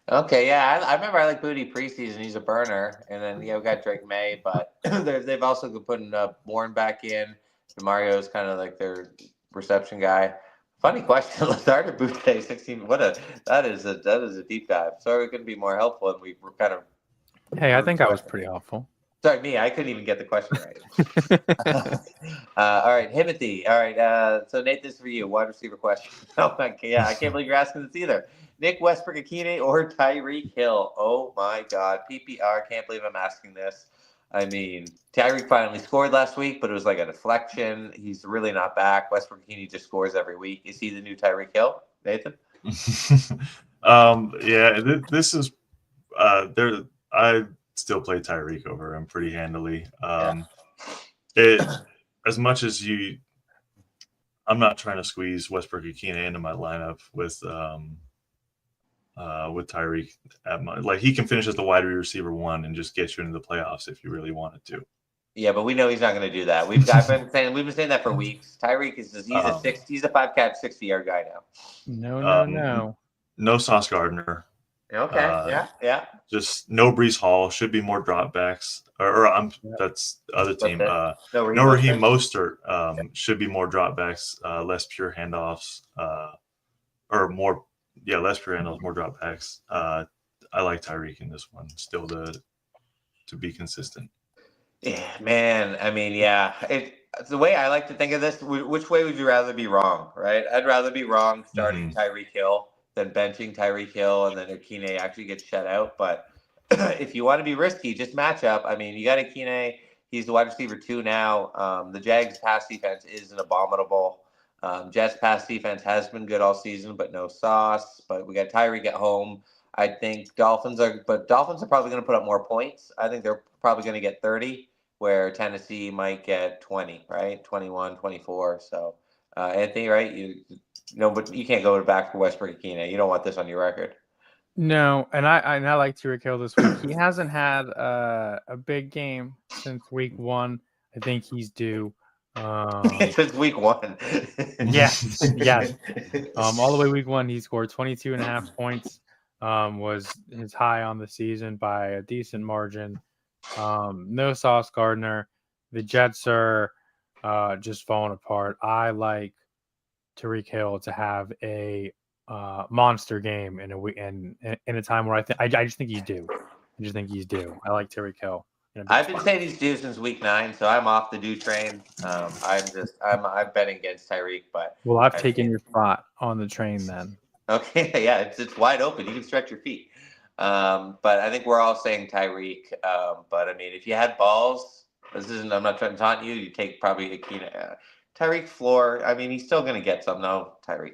Okay, yeah, I remember I like Booty preseason. He's a burner, and then we got Drake May, but they've also been putting Bourne back in. Mario's kind of like their reception guy. Funny question, Lazard or Boutte 16. That is a deep dive. Sorry, we couldn't be more helpful, and we were kind of. Hey, I think I was pretty helpful. Sorry, me. I couldn't even get the question right. All right, Himothy. All right, so Nate, this is for you. Wide receiver question. Oh my God, yeah, I can't believe you're asking this either. Nick Westbrook-Akine or Tyreek Hill? Oh my God, PPR. Can't believe I'm asking this. I mean, Tyreek finally scored last week, but it was like a deflection. He's really not back. Westbrook-Akine just scores every week. Is he the new Tyreek Hill, Nathan? Yeah, this is there. I still play Tyreek over him pretty handily. As much as I'm not trying to squeeze Westbrook-Akine into my lineup with Tyreek like he can finish as the wide receiver 1 and just get you into the playoffs if you really wanted to. Yeah, but we know he's not going to do that. We've been saying that for weeks. Tyreek is he's a 5-catch 60-yard guy now. No Sauce Gardner. Okay. Yeah. Just no Breece Hall. Should be more dropbacks. That's the other team. No Raheem Mostert. Should be more dropbacks, less pure handoffs, or more. Yeah, less pure handles, more dropbacks. I like Tyreek in this one still to be consistent. Yeah, man. I mean, yeah. The way I like to think of this, which way would you rather be wrong, right? I'd rather be wrong starting Tyreek Hill than benching Tyreek Hill and then Akine actually gets shut out. But if you want to be risky, just match up. I mean, you got Akine. He's the wide receiver 2 now. The Jags' pass defense is an abominable. Jets' pass defense has been good all season, but no Sauce. But we got Tyreek at home. I think Dolphins are probably going to put up more points. I think they're probably going to get 30, where Tennessee might get 20, right? 21, 24. So, Anthony, right? But you can't go back for Westbrook-Akine. You don't want this on your record. No, and I like Tyreek Hill this week. He hasn't had a big game since week 1. I think he's due. Since week 1. Yes. All the way week 1, he scored 22.5 points. Was his high on the season by a decent margin. No Sauce Gardner. The Jets are just falling apart. I like Tyreek Hill to have a monster game in a time where I just think he's due. I like Tyreek Hill. I've been saying he's due since week 9, so I'm off the due train. I'm betting against Tyreek, but I've taken your spot on the train then. Okay, yeah, it's wide open. You can stretch your feet. But I think we're all saying Tyreek. But I mean, if you had balls, I'm not trying to taunt you. You take probably Tyreek floor. I mean, he's still going to get some. No, Tyreek.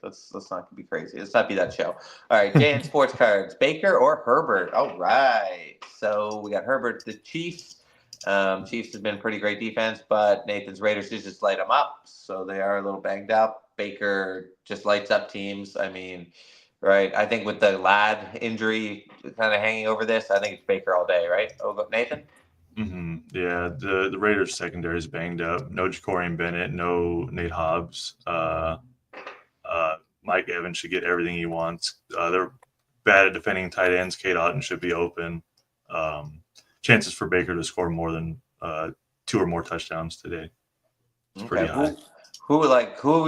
Let's not be crazy. Let's not be that show. All right, Jay and sports cards. Baker or Herbert? All right. So we got Herbert, the Chiefs. Chiefs have been pretty great defense, but Nathan's Raiders just light them up. So they are a little banged up. Baker just lights up teams. I mean, right. I think with the Ladd injury kind of hanging over this, I think it's Baker all day, right? Oh, Nathan? Yeah, the Raiders secondary is banged up. No Jacorian Bennett, no Nate Hobbs. Mike Evans should get everything he wants. They're bad at defending tight ends. Kate Otten should be open. Chances for Baker to score more than 2 or more touchdowns today. It's pretty high. Who would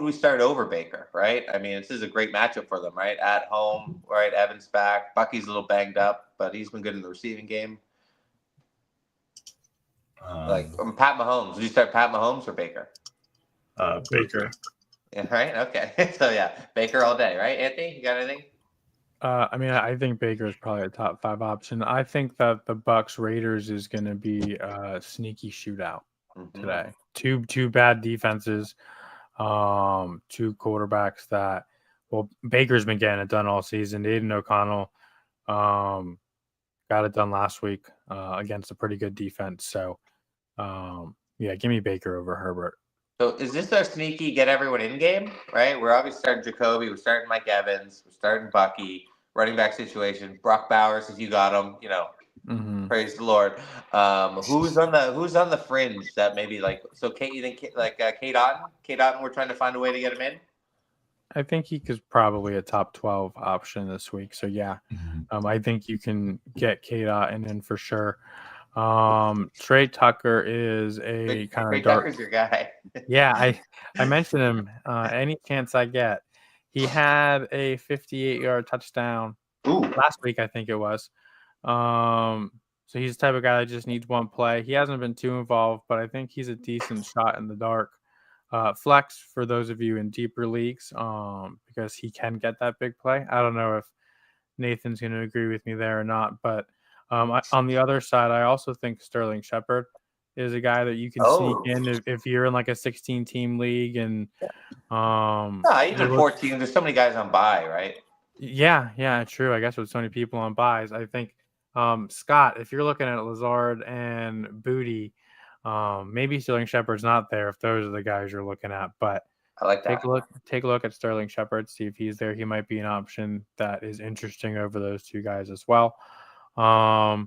we start over Baker, right? I mean, this is a great matchup for them, right? At home, right? Evans back. Bucky's a little banged up, but he's been good in the receiving game. Pat Mahomes. Would you start Pat Mahomes or Baker? Baker. Yeah, right? Okay. So, yeah, Baker all day, right? Anthony, you got anything? I mean, I think Baker is probably a top 5 option. I think that the Bucks Raiders is going to be a sneaky shootout today. Two bad defenses, 2 quarterbacks that, well, Baker's been getting it done all season. Aiden O'Connell got it done last week against a pretty good defense. So, yeah, give me Baker over Herbert. So is this our sneaky get everyone in game, right? We're obviously starting Jacoby. We're starting Mike Evans. We're starting Bucky. Running back situation. Brock Bowers, if you got him, praise the Lord. Who's on the fringe that maybe Kate? You think Kate Otten? Kate Otten, we're trying to find a way to get him in. I think he is probably a top 12 option this week. So yeah, I think you can get Kate Otten in for sure. Trey Tucker is a kind of dark. Tucker's your guy. Yeah, I mentioned him any chance I get. He had a 58-yard touchdown last week, I think it was. So he's the type of guy that just needs one play. He hasn't been too involved, but I think he's a decent shot in the dark. Flex for those of you in deeper leagues, because he can get that big play. I don't know if Nathan's going to agree with me there or not, but on the other side, I also think Sterling Shepard is a guy that you can sneak in if you're in like a 16-team league and even 14. There's so many guys on bye, right? Yeah, true. I guess with so many people on buys, I think Scott, if you're looking at Lazard and Booty, maybe Sterling Shepard's not there if those are the guys you're looking at, but I like that. Take a look at Sterling Shepard, see if he's there. He might be an option that is interesting over those 2 guys as well. I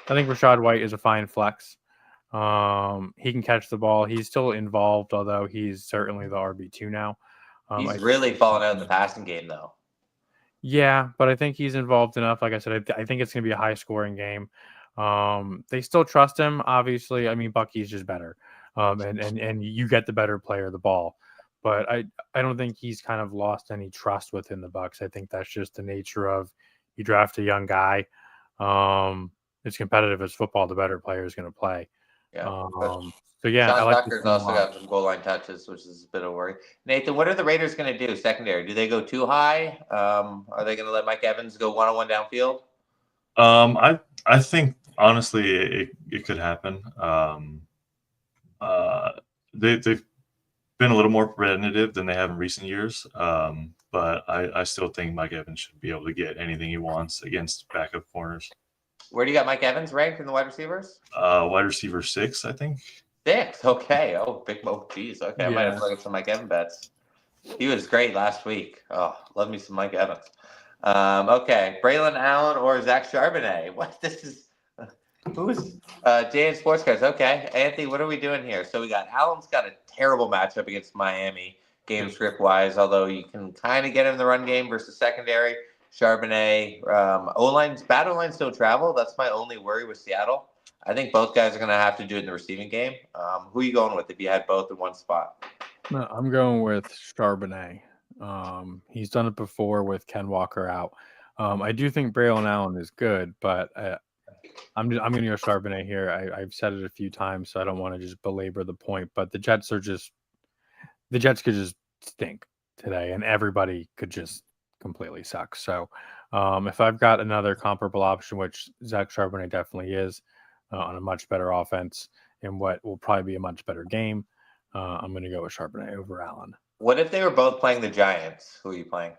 think Rachaad White is a fine flex. He can catch the ball. He's still involved, although he's certainly the RB2 now. He's really fallen out in the passing game, though. Yeah, but I think he's involved enough. Like I said, I think it's going to be a high-scoring game. They still trust him, obviously. I mean, Bucky's just better, and you get the better player of the ball. But I don't think he's kind of lost any trust within the Bucks. I think that's just the nature of you draft a young guy. It's competitive as football. The better player is going to play. Yeah. So yeah, Sean Tucker's also got some goal line touches, which is a bit of a worry. Nathan, what are the Raiders going to do secondary? Do they go too high? Are they going to let Mike Evans go one-on-one downfield? I think honestly it could happen. They've been a little more preventative than they have in recent years. But I still think Mike Evans should be able to get anything he wants against backup corners. Where do you got Mike Evans ranked in the wide receivers? Wide receiver 6, I think. 6, okay. Oh, big Mo. Jeez, okay. I might have to look at some Mike Evans bets. He was great last week. Oh, love me some Mike Evans. Okay, Braylon Allen or Zach Charbonnet? What? This is who's Jay and Sports Cards? Okay, Anthony, what are we doing here? So we got Allen's got a terrible matchup against Miami, game script wise. Although you can kind of get him in the run game versus secondary. Charbonnet, bad O-lines don't travel. That's my only worry with Seattle. I think both guys are going to have to do it in the receiving game. Who are you going with if you had both in one spot? No, I'm going with Charbonnet. He's done it before with Ken Walker out. I do think Braylon Allen is good, but I'm going to go Charbonnet here. I've said it a few times, so I don't want to just belabor the point. But the Jets could just stink today, and everybody could just completely suck. So If I've got another comparable option, which Zach Charbonnet definitely is, on a much better offense in what will probably be a much better game, I'm going to go with Charbonnet over Allen. What if they were both playing the Giants? Who are you playing?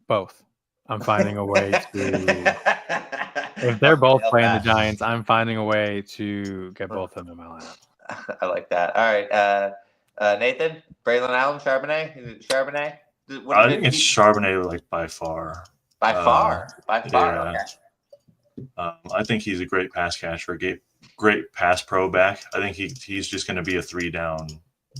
Both. I'm finding a way to. If they're both playing the Giants, I'm finding a way to get both of them in my lineup. I like that. All right, Nathan, Braylon Allen, Charbonnet. I think it's Charbonnet, like by far. By far. Yeah. Okay. I think he's a great pass catcher, great pass pro back. I think he's just going to be a 3-down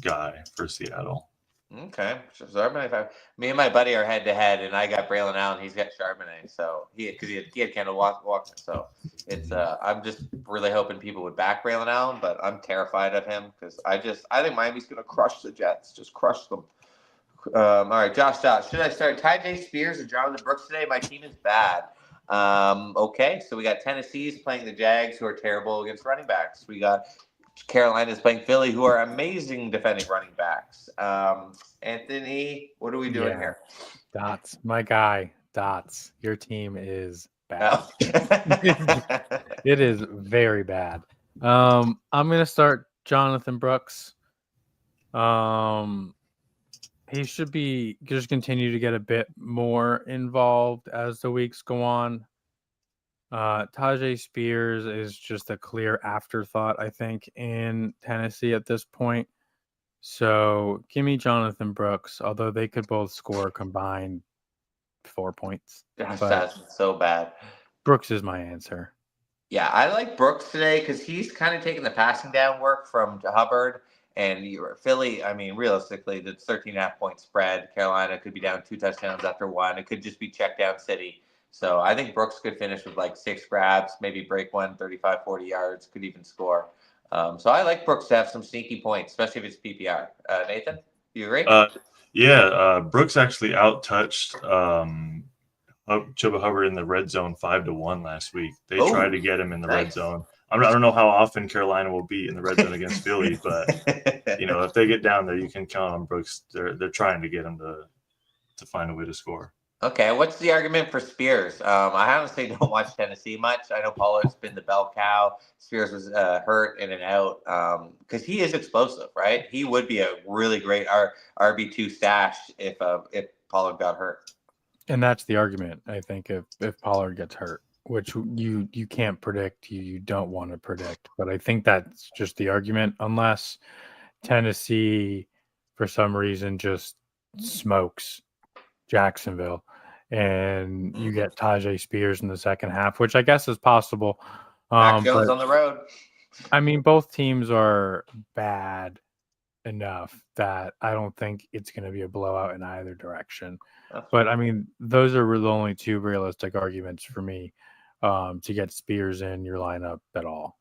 guy for Seattle. Okay, Charbonnet. Me and my buddy are head to head, and I got Braylon Allen. He's got Charbonnet, so he had Kendall Walker. So it's I'm just really hoping people would back Braylon Allen, but I'm terrified of him because I think Miami's going to crush the Jets, just crush them. All right, Josh, should I start Tyjae Spears or Jonathan Brooks today? My team is bad. Okay, so we got Tennessee's playing the Jags, who are terrible against running backs. We got Carolina's playing Philly, who are amazing defending running backs. Anthony, what are we doing here? Dots, my guy, Dots. Your team is bad. Oh. It is very bad. I'm gonna start Jonathan Brooks. He should be just continue to get a bit more involved as the weeks go on. Tyjae Spears is just a clear afterthought, I think, in Tennessee at this point. So give me Jonathan Brooks, although they could both score combined 4 points. Gosh, that's so bad. Brooks is my answer. Yeah, I like Brooks today because he's kind of taking the passing down work from Hubbard. And Philly, I mean, realistically, the 13.5-point spread. Carolina could be down 2 touchdowns after one. It could just be check down city. So I think Brooks could finish with like 6 grabs, maybe break one, 35, 40 yards, could even score. So I like Brooks to have some sneaky points, especially if it's PPR. Nathan, do you agree? Yeah, Brooks actually out-touched Chuba Hubbard in the red zone 5-1 last week. They tried to get him in the red zone. I don't know how often Carolina will be in the red zone against Philly, but if they get down there, you can count on Brooks. They're trying to get him to find a way to score. Okay, what's the argument for Spears? I honestly don't watch Tennessee much. I know Pollard's been the bell cow. Spears was hurt in and out because he is explosive, right? He would be a really great RB2 stash if Pollard got hurt. And that's the argument, I think, if Pollard gets hurt, which you can't predict, you don't want to predict. But I think that's just the argument, unless Tennessee, for some reason, just smokes Jacksonville and you get Tyjae Spears in the second half, which I guess is possible. Mac Jones on the road. I mean, both teams are bad enough that I don't think it's going to be a blowout in either direction. But I mean, those are the only two realistic arguments for me to get Spears in your lineup at all.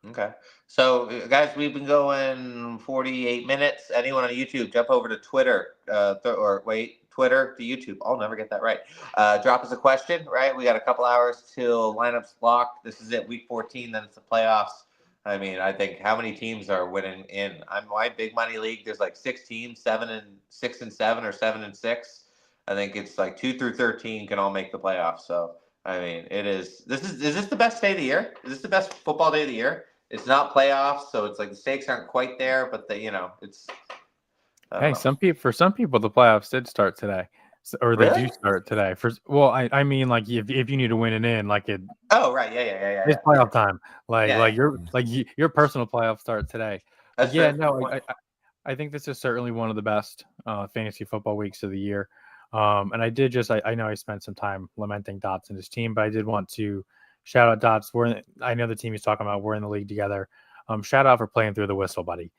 Okay. So, guys, we've been going 48 minutes. Anyone on YouTube, jump over to Twitter Twitter to YouTube. I'll never get that right. Drop us a question, right? We got a couple hours till lineups locked. This is it, week 14, then it's the playoffs. I mean, I think how many teams are winning in my big money league? There's like 6 teams, 7-6 and 7 or 7 and 6. I think it's like 2 through 13 can all make the playoffs. So, I mean, is this the best day of the year? Is this the best football day of the year? It's not playoffs, so it's like the stakes aren't quite there, but it's. Hey, for some people, the playoffs did start today, or they do start today. I mean, like if you need to win it in, like it. Oh right, yeah. It's playoff time. Your personal playoffs start today. That's yeah, no, I think this is certainly one of the best fantasy football weeks of the year. And I did I know I spent some time lamenting Dots and his team, but I did want to shout out Dots. I know the team he's talking about. We're in the league together. Shout out for playing through the whistle, buddy.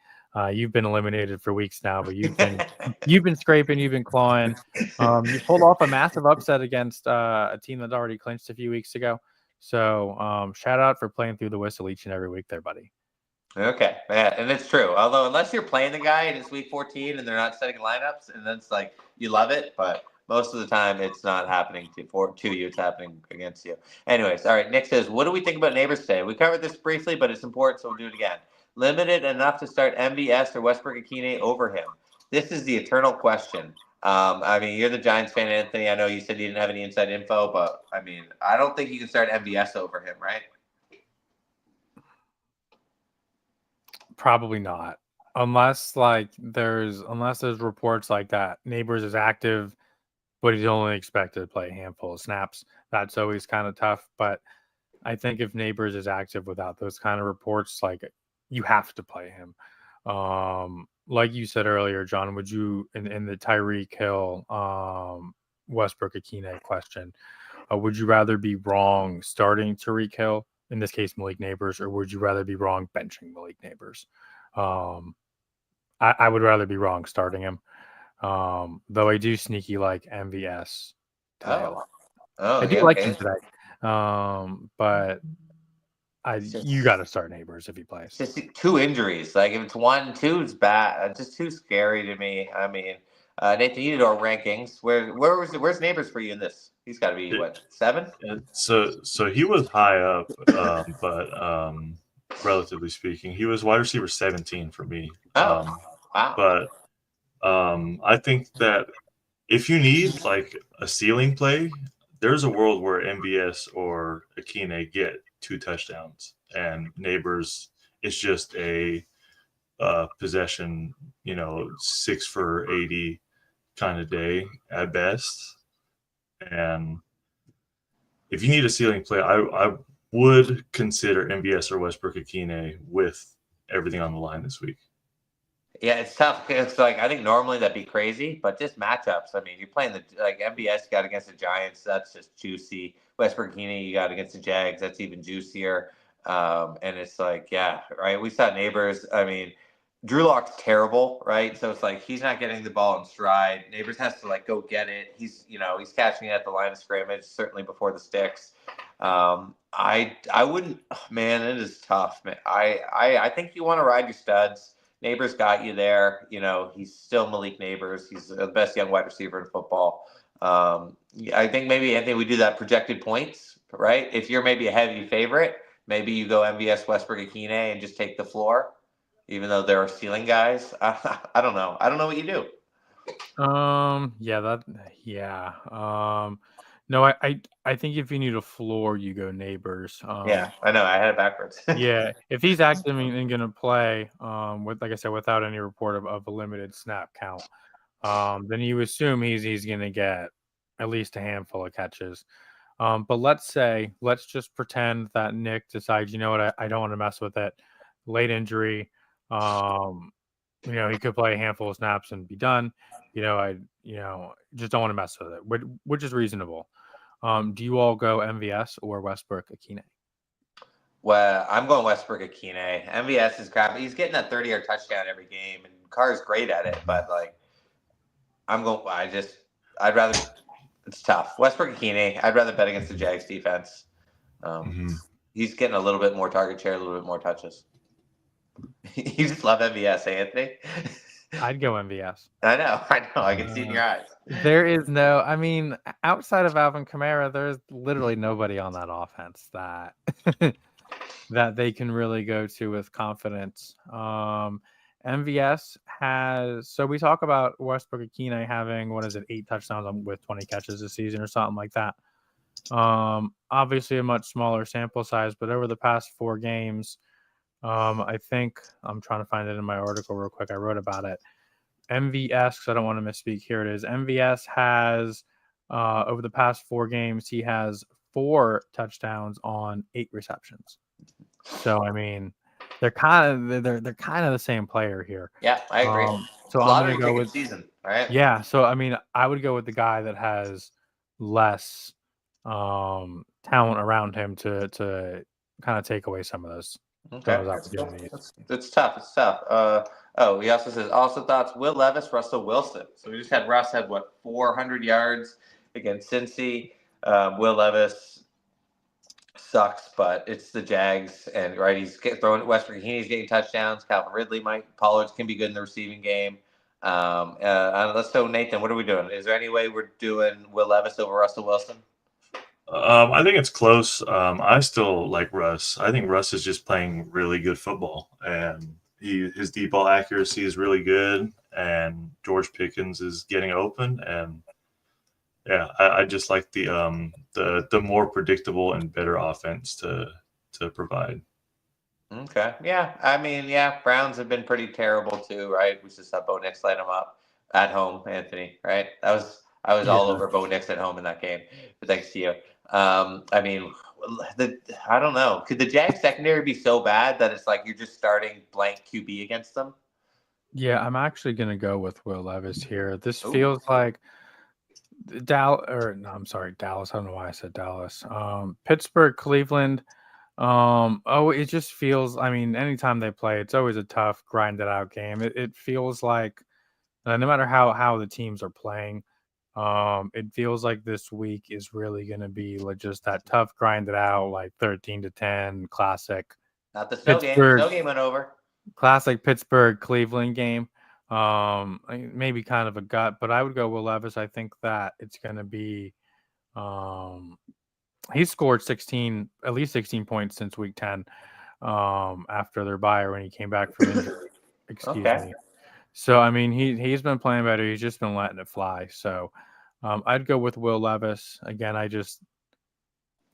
You've been eliminated for weeks now, but you've been scraping, you've been clawing. You pulled off a massive upset against a team that already clinched a few weeks ago. So shout out for playing through the whistle each and every week there, buddy. Okay, yeah, and it's true. Although unless you're playing the guy and it's week 14 and they're not setting lineups, and then it's like you love it, but most of the time it's not happening to you. It's happening against you. Anyways, all right. Nick says, what do we think about Neighbors today? We covered this briefly, but it's important, so we'll do it again. Limited enough to start MVS or Westbrook-Akine over him. This is the eternal question. I mean, you're the Giants fan, Anthony. I know you said you didn't have any inside info, but I mean, I don't think you can start MVS over him, right? Probably not, unless there's reports like that. Neighbors is active, but he's only expected to play a handful of snaps. That's always kind of tough. But I think if Neighbors is active without those kind of reports, you have to play him. Like you said earlier, John, would you in the Tyreek Hill, Westbrook Akine question, would you rather be wrong starting Tyreek Hill, in this case Malik Neighbors, or would you rather be wrong benching Malik Neighbors? I would rather be wrong starting him. Though I do sneaky like MVS today a lot. I do like him today. But you got to start Neighbors if he plays. Just 2 injuries. Like if it's 1, 2, it's bad. Just too scary to me. I mean, Nathan, you did our rankings. Where's Neighbors for you in this? He's got to be what, 7? So he was high up, but relatively speaking, he was wide receiver 17 for me. Wow. But I think that if you need like a ceiling play, there's a world where MVS or Akine get 2 touchdowns, and Neighbors it's just a possession, 6 for 80 kind of day at best. And if you need a ceiling play, I would consider MVS or Westbrook Akine with everything on the line this week. Yeah, it's tough. It's like I think normally that'd be crazy, but just matchups. I mean, you're playing MVS you got against the Giants, that's just juicy. Westbrook Akine you got against the Jags, that's even juicier. And it's like, yeah, right. We saw Neighbors. I mean, Drew Lock's terrible, right? So it's like he's not getting the ball in stride. Neighbors has to go get it. He's catching it at the line of scrimmage, certainly before the sticks. I wouldn't. Oh, man, it is tough, man. I think you want to ride your studs. Neighbors got you there. He's still Malik Neighbors. He's the best young wide receiver in football. I think maybe, Anthony, we do that projected points, right? If you're maybe a heavy favorite, maybe you go MVS Westbrook Akine and just take the floor, even though there are ceiling guys. I don't know. I don't know what you do. No, I think if you need a floor, you go Neighbors. Yeah, I know. I had it backwards. Yeah, if he's active and going to play, with like I said, without any report of a limited snap count, then you assume he's going to get at least a handful of catches. But let's just pretend that Nick decides, you know what, I don't want to mess with it. Late injury, he could play a handful of snaps and be done. I just don't want to mess with it, which is reasonable. Do you all go MVS or Westbrook Akine? Well, I'm going Westbrook Akine. MVS is crap. He's getting that 30-yard touchdown every game, and Carr's great at it. But I'm going. I'd rather. It's tough. Westbrook Akine. I'd rather bet against the Jags defense. He's getting a little bit more target share, a little bit more touches. You just love MVS, Anthony. I'd go MVS. I know. I can see it in your eyes. There is no. I mean, outside of Alvin Kamara, there's literally nobody on that offense that that they can really go to with confidence. MVS has. So we talk about Westbrook Akine having 8 touchdowns with 20 catches this season or something like that. Obviously a much smaller sample size, but over the past 4 games. I think I'm trying to find it in my article real quick. I wrote about it. MVS, because I don't want to misspeak. Here it is. MVS has over the past 4 games, he has 4 touchdowns on 8 receptions. So I mean, they're kind of the same player here. Yeah, I agree. So I'm going to go with season, right? Yeah. So I mean, I would go with the guy that has less talent around him to kind of take away some of those. Okay, it's tough. It's tough. He also says thoughts Will Levis, Russell Wilson. So we just had Russ had 400 yards against Cincy. Will Levis sucks, but it's the Jags, and right, he's throwing Westbrook. He's getting touchdowns. Calvin Ridley, Mike Pollard can be good in the receiving game. Let's go, Nathan. What are we doing? Is there any way we're doing Will Levis over Russell Wilson? I think it's close. I still like Russ. I think Russ is just playing really good football, and his deep ball accuracy is really good. and George Pickens is getting open. And yeah, I just like the more predictable and better offense to provide. Okay. Yeah. I mean, yeah, Browns have been pretty terrible too, right? We just saw Bo Nix light them up at home, Anthony, right? I was all Yeah. over Bo Nix at home in that game, but thanks to you. I mean, I don't know. Could the Jags secondary be so bad that it's like you're just starting blank QB against them? Yeah, I'm actually gonna go with Will Levis here. This Ooh. feels like Dallas, or no, I'm sorry, Dallas. I don't know why I said Dallas. Pittsburgh, Cleveland. It just feels. I mean, anytime they play, it's always a tough, grinded out game. It feels like no matter how the teams are playing, it feels like this week is really gonna be like just that tough, grinded out, like 13-10 classic Not the snow game. Pittsburgh. Snow game went over. Classic Pittsburgh Cleveland game. Maybe kind of a gut, but I would go Will Levis. I think that it's going to be. He scored at least 16 points since week 10. After their bye or when he came back from injury. Excuse me. So I mean, he's been playing better. He's just been letting it fly. So I'd go with Will Levis again. For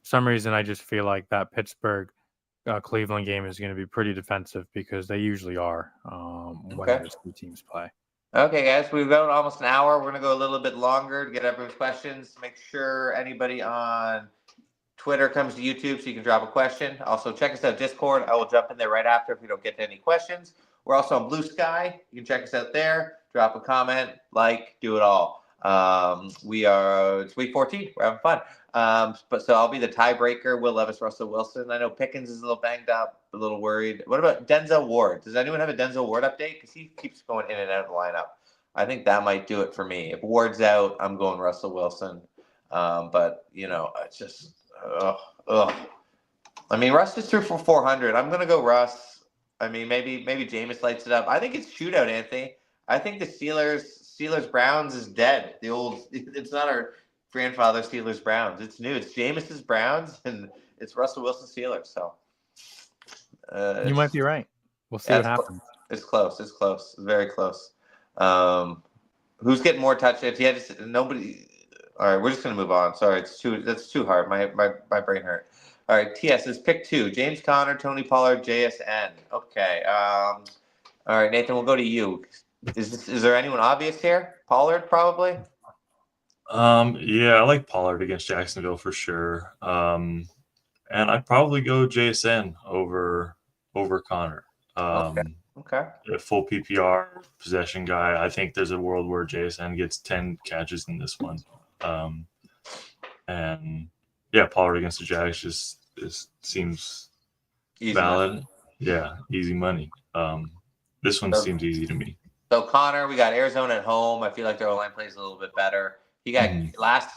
some reason I just feel like that Pittsburgh. Cleveland game is going to be pretty defensive because they usually are when those two teams play. Okay, guys, we've gone almost an hour. We're going to go a little bit longer to get everyone's questions. Make sure anybody on Twitter comes to YouTube so you can drop a question. Also, check us out Discord. I will jump in there right after if we don't get to any questions. We're also on Blue Sky. You can check us out there. Drop a comment, do it all. It's week 14. We're having fun. So I'll be the tiebreaker. Will Levis, Russell Wilson. I know Pickens is a little banged up, a little worried. What about Denzel Ward? Does anyone have a Denzel Ward update? Because he keeps going in and out of the lineup. I think that might do it for me. If Ward's out, I'm going Russell Wilson. But it's just, I mean, Russ is through for 400. I'm gonna go Russ. I mean, maybe Jameis lights it up. I think it's shootout, Anthony. I think the Steelers Browns is dead. It's not our grandfather Steelers Browns. It's new. It's Jameis's Browns and it's Russell Wilson Steelers. So you might be right. We'll see what happens. It's close. It's close. It's very close. Who's getting more touchdowns? Nobody. All right, we're just gonna move on. Sorry, that's too hard. My brain hurt. All right, TS is pick 2. James Conner, Tony Pollard, JSN. Okay. All right, Nathan, we'll go to you. Is there anyone obvious here? Pollard, probably. Yeah, I like Pollard against Jacksonville for sure. And I'd probably go JSN over Connor. Okay. A full PPR possession guy. I think there's a world where JSN gets 10 catches in this one. And yeah, Pollard against the Jags just seems easy valid. Money. Yeah, easy money. This one seems easy to me. So Connor, we got Arizona at home. I feel like their O-line plays a little bit better. He got last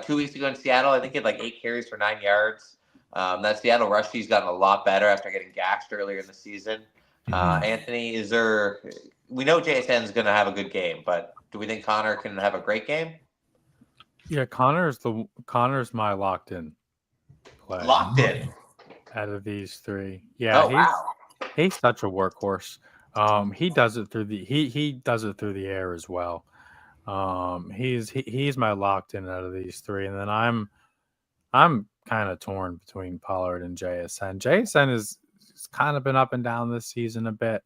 2 weeks ago in Seattle. I think he had like 8 carries for 9 yards. That Seattle rush he's gotten a lot better after getting gashed earlier in the season. Anthony, we know JSN's going to have a good game, but do we think Connor can have a great game? Yeah, Connor's my locked in play. Locked in out of these 3. Yeah, he's such a workhorse. He does it through he does it through the air as well. He's my locked in out of these 3, and then I'm kind of torn between Pollard and JSN. JSN has kind of been up and down this season a bit.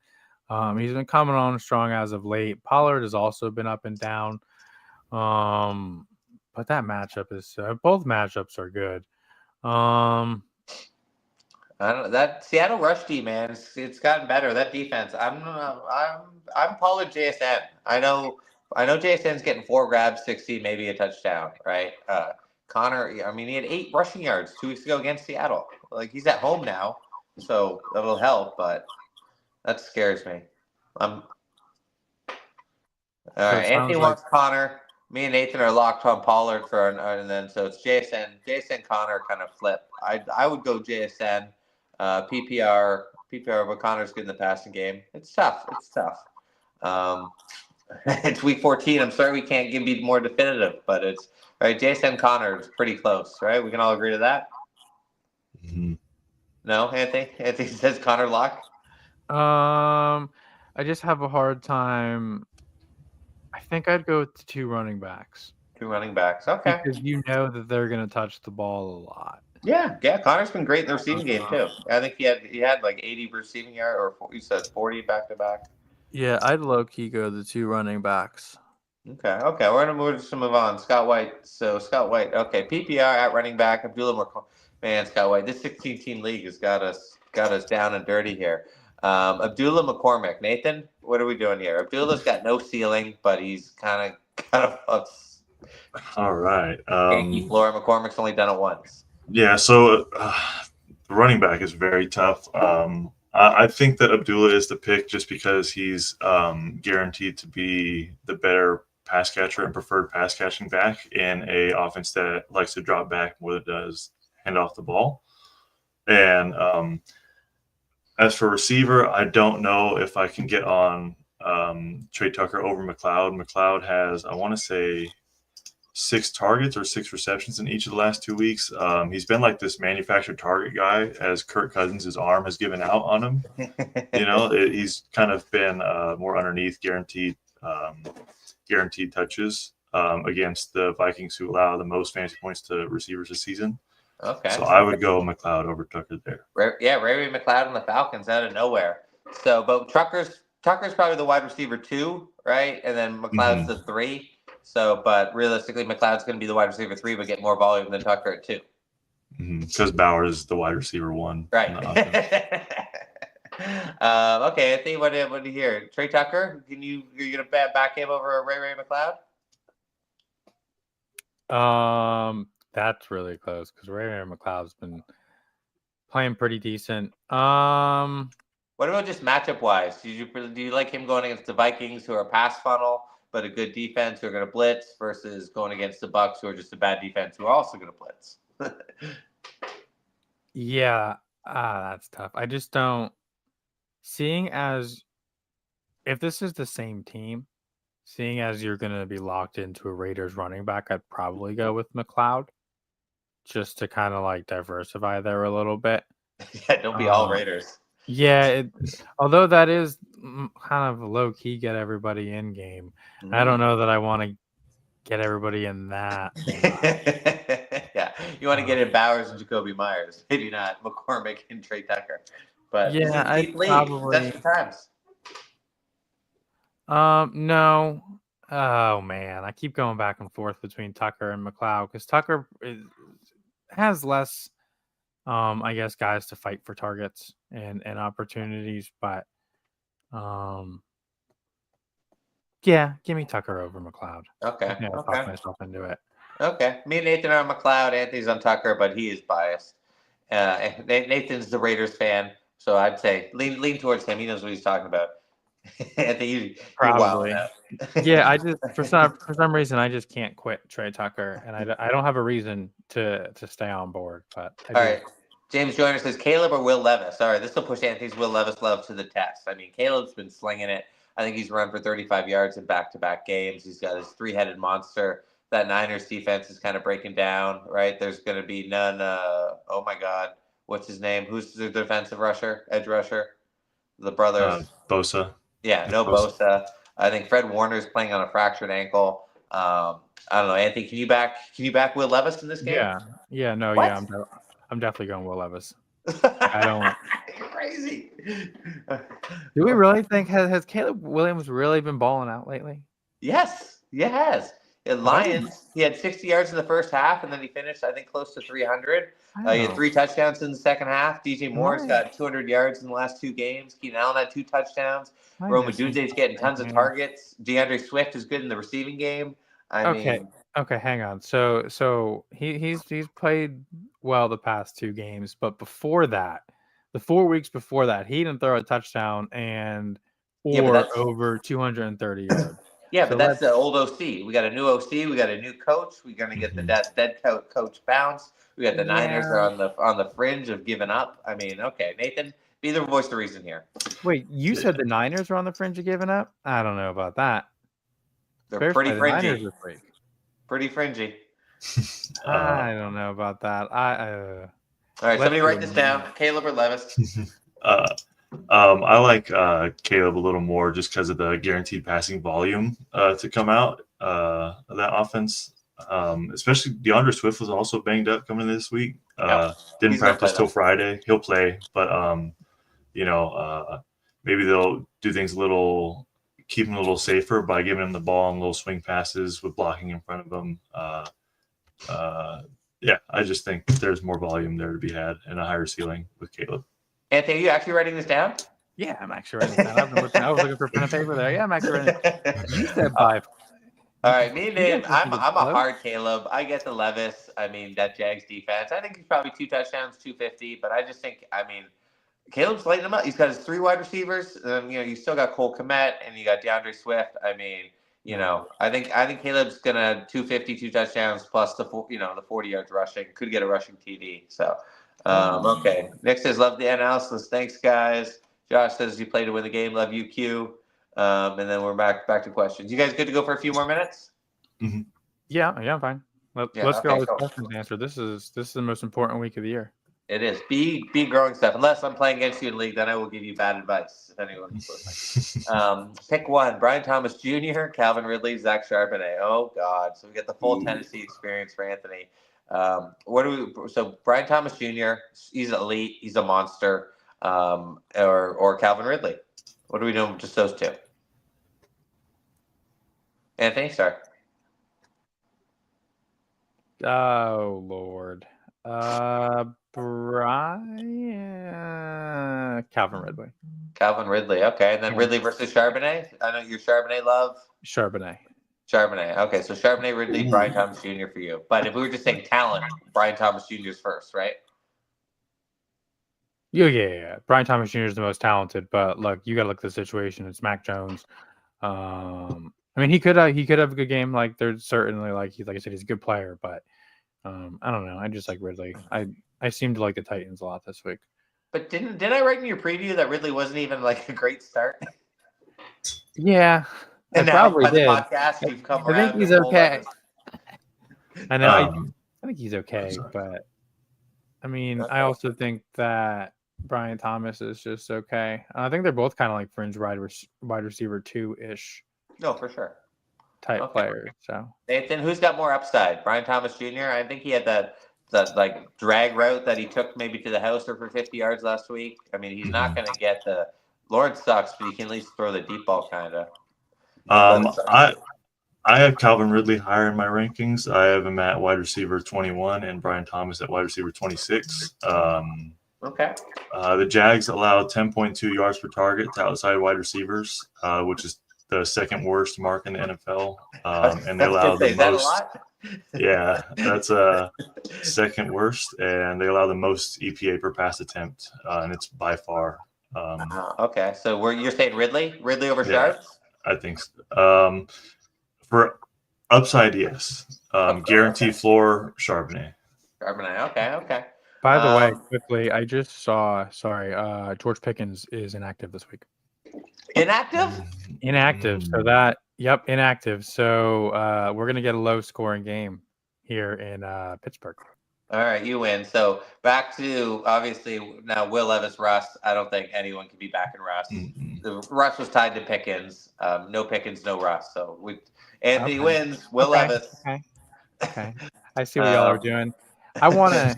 He's been coming on strong as of late. Pollard has also been up and down. But that matchup is both matchups are good. I don't know, that Seattle rush D, man. It's gotten better. That defense. I'm Pollard JSN. I know JSN's getting 4 grabs, 60, maybe a touchdown, right? Connor, I mean, he had 8 rushing yards 2 weeks ago against Seattle. Like, he's at home now, so that'll help, but that scares me. All right, Anthony wants Connor. Me and Nathan are locked on Pollard and then so it's JSN Connor kind of flip. I would go JSN, PPR, but Connor's good in the passing game. It's tough. It's week 14. I'm sorry we can't be more definitive, but it's right. JSN Connor is pretty close, right? We can all agree to that. No, Anthony. Anthony says Connor lock. I just have a hard time I think I'd go with the 2 running backs. 2 running backs. Okay. Because you know that they're going to touch the ball a lot. Yeah. Connor's been great in the receiving game too. I think he had like 80 receiving yard, or you said 40 back to back. Yeah, I'd low key go the 2 running backs. Okay. We're gonna move on. Scott White. So Scott White. Okay. PPR at running back. Man, Scott White. This 16-team league has got us down and dirty here. Abdullah McCormick. Nathan, what are we doing here? Abdullah's got no ceiling, but he's kind of All right. Yankee floor. McCormick's only done it once. Yeah. So the running back is very tough. I think that Abdullah is the pick just because he's guaranteed to be the better pass catcher and preferred pass catching back in a offense that likes to drop back more than it does hand off the ball. And as for receiver, I don't know if I can get on Trey Tucker over McLeod. McLeod has, I want to say, 6 targets or 6 receptions in each of the last 2 weeks. He's been like this manufactured target guy as Kirk Cousins' arm has given out on him. He's kind of been more underneath guaranteed touches against the Vikings, who allow the most fantasy points to receivers this season. Okay. So I would go McLeod over Tucker there. Ray McLeod and the Falcons out of nowhere. So, but Tucker's probably the wide receiver 2, right? And then McLeod's the 3. So, but realistically, McLeod's going to be the wide receiver 3, but get more volume than Tucker at 2. Because Bauer is the wide receiver 1. Right. Okay, I think what do you hear? Trey Tucker, are you going to back him over Ray McLeod? That's really close because Ray McLeod's been playing pretty decent. What about just matchup wise? Do you like him going against the Vikings, who are a pass funnel but a good defense, who are going to blitz, versus going against the Bucks, who are just a bad defense, who are also going to blitz? Yeah, that's tough. I just don't. Seeing as if this is the same team, seeing as you're going to be locked into a Raiders running back, I'd probably go with McLeod just to kind of like diversify there a little bit. Yeah, don't be all Raiders. Yeah, although that is kind of low key get everybody in game. I don't know that I want to get everybody in that. Yeah, you want to get in Bowers and Jacoby Myers, maybe not McCormick and Trey Tucker. But yeah, I probably that's the times. No. Oh man, I keep going back and forth between Tucker and McLeod because Tucker has less, I guess, guys to fight for targets and opportunities, but yeah, give me Tucker over McLeod. Okay. Yeah, I'll talk myself into it. Okay, me and Nathan are on McLeod. Anthony's on Tucker, but he is biased. Nathan's the Raiders fan, so I'd say lean towards him. He knows what he's talking about. Anthony, probably. Yeah, I just for some reason I just can't quit Trey Tucker, and I don't have a reason to stay on board. But all right. James Joyner says Caleb or Will Levis. All right, this will push Anthony's Will Levis love to the test. I mean, Caleb's been slinging it. I think he's run for 35 yards in back-to-back games. He's got his 3-headed monster. That Niners defense is kind of breaking down, right? There's going to be none. Oh my God, what's his name? Who's the defensive rusher, edge rusher? The brothers. Bosa. Yeah, no Bosa. I think Fred Warner's playing on a fractured ankle. I don't know, Anthony. Can you back Will Levis in this game? Yeah, no, what? yeah, I'm definitely going Will Levis. I don't. You're crazy. Do we really think has Caleb Williams really been balling out lately? Yes, he has. In Lions, he had 60 yards in the first half, and then he finished, I think, close to 300. He had 3 touchdowns in the second half. DJ Moore's got 200 yards in the last 2 games. Keenan Allen had 2 touchdowns. Rome Odunze's getting tons of targets. DeAndre Swift is good in the receiving game. I mean, hang on. So he's played well the past 2 games, but before that, the 4 weeks before that, he didn't throw a touchdown or over 230 yards. Yeah, but that's the old OC. We got a new OC. We got a new coach. We're going to get the dead coach bounce. We got the Niners are on the fringe of giving up. I mean, okay, Nathan, be the voice of reason here. Wait, you said the Niners are on the fringe of giving up? I don't know about that. They're pretty fringy. The pretty fringy. I don't know about that. All right, somebody write this down. Caleb or Levis? I like Caleb a little more just because of the guaranteed passing volume to come out of that offense. Especially DeAndre Swift was also banged up coming this week. Didn't He's gonna practice play till though. Friday. He'll play, but maybe they'll do things a little, keep him a little safer by giving him the ball and little swing passes with blocking in front of him. Yeah, I just think there's more volume there to be had and a higher ceiling with Caleb. Anthony, are you actually writing this down? Yeah, I'm actually writing this down. I've been looking. I was looking for pen and paper there. Yeah, I'm actually writing. You said by. All right, me and You Dave, guys I'm listened to a Flo? hard Caleb. I get the Levis. I mean, that Jags defense. I think he's probably 2 touchdowns, 250. But I just think, I mean, Caleb's lighting him up. He's got his 3 wide receivers. You still got Cole Kmet and you got DeAndre Swift. I mean, I think Caleb's gonna 250, 2 touchdowns plus the 40 yards rushing. Could get a rushing TD. So, okay. Nick says, love the analysis. Thanks, guys. Josh says you play to win the game. Love you, Q. And then we're back to questions. You guys good to go for a few more minutes? Mm-hmm. Yeah, I'm fine. Let's get all these questions answered. This is the most important week of the year. It is. Be growing stuff. Unless I'm playing against you in league, then I will give you bad advice if anyone's listening. Pick one: Brian Thomas Jr., Calvin Ridley, Zach Charbonnet. Oh God! So we get the full Tennessee experience for Anthony. So Brian Thomas Jr. He's elite. He's a monster. Or Calvin Ridley. What are we doing with just those two? Anthony, sorry. Oh Lord. Calvin Ridley. Calvin Ridley. Okay, and then Ridley versus Charbonnet. I know your Charbonnet love. Charbonnet. Okay, so Charbonnet, Ridley, Brian Thomas Jr. for you. But if we were just saying talent, Brian Thomas Jr. is first, right? Yeah. Brian Thomas Jr. is the most talented, but look, you got to look at the situation. It's Mac Jones. I mean, he could have a good game. Like, there's certainly like I said, he's a good player, but I don't know. I just like Ridley. I seem to like the Titans a lot this week. But didn't I write in your preview that Ridley wasn't even like a great start? Yeah, and now probably by the did. podcast, you've come around. I think he's okay. I know. I think he's okay, but I mean, I also think that Brian Thomas is just okay. I think they're both kind of like fringe wide receiver 2-ish. No, for sure. Type players. So Nathan, who's got more upside? Brian Thomas Jr. I think he had that like drag route that he took maybe to the house for 50 yards last week. I mean, he's not going to get the Lawrence sucks, but he can at least throw the deep ball kind of. I have Calvin Ridley higher in my rankings. I have him at wide receiver 21 and Brian Thomas at wide receiver 26. Okay. The Jags allow 10.2 yards per target to outside wide receivers, which is the second worst mark in the NFL. And they allow the most. Yeah, that's second worst, and they allow the most EPA per pass attempt, and it's by far. Okay, so you're saying Ridley over Sharps? I think so. For upside, yes. Guaranteed floor, Charbonnet. Okay. By the way, quickly, I just saw. Sorry, George Pickens is inactive this week. Inactive. So that, inactive. So we're gonna get a low-scoring game here in Pittsburgh. All right, you win. So back to obviously now Will Levis, Russ. I don't think anyone can be back in Russ. The Russ was tied to Pickens. No Pickens, no Russ. So Anthony wins. Will Levis. Okay. I see what y'all are doing. I want to.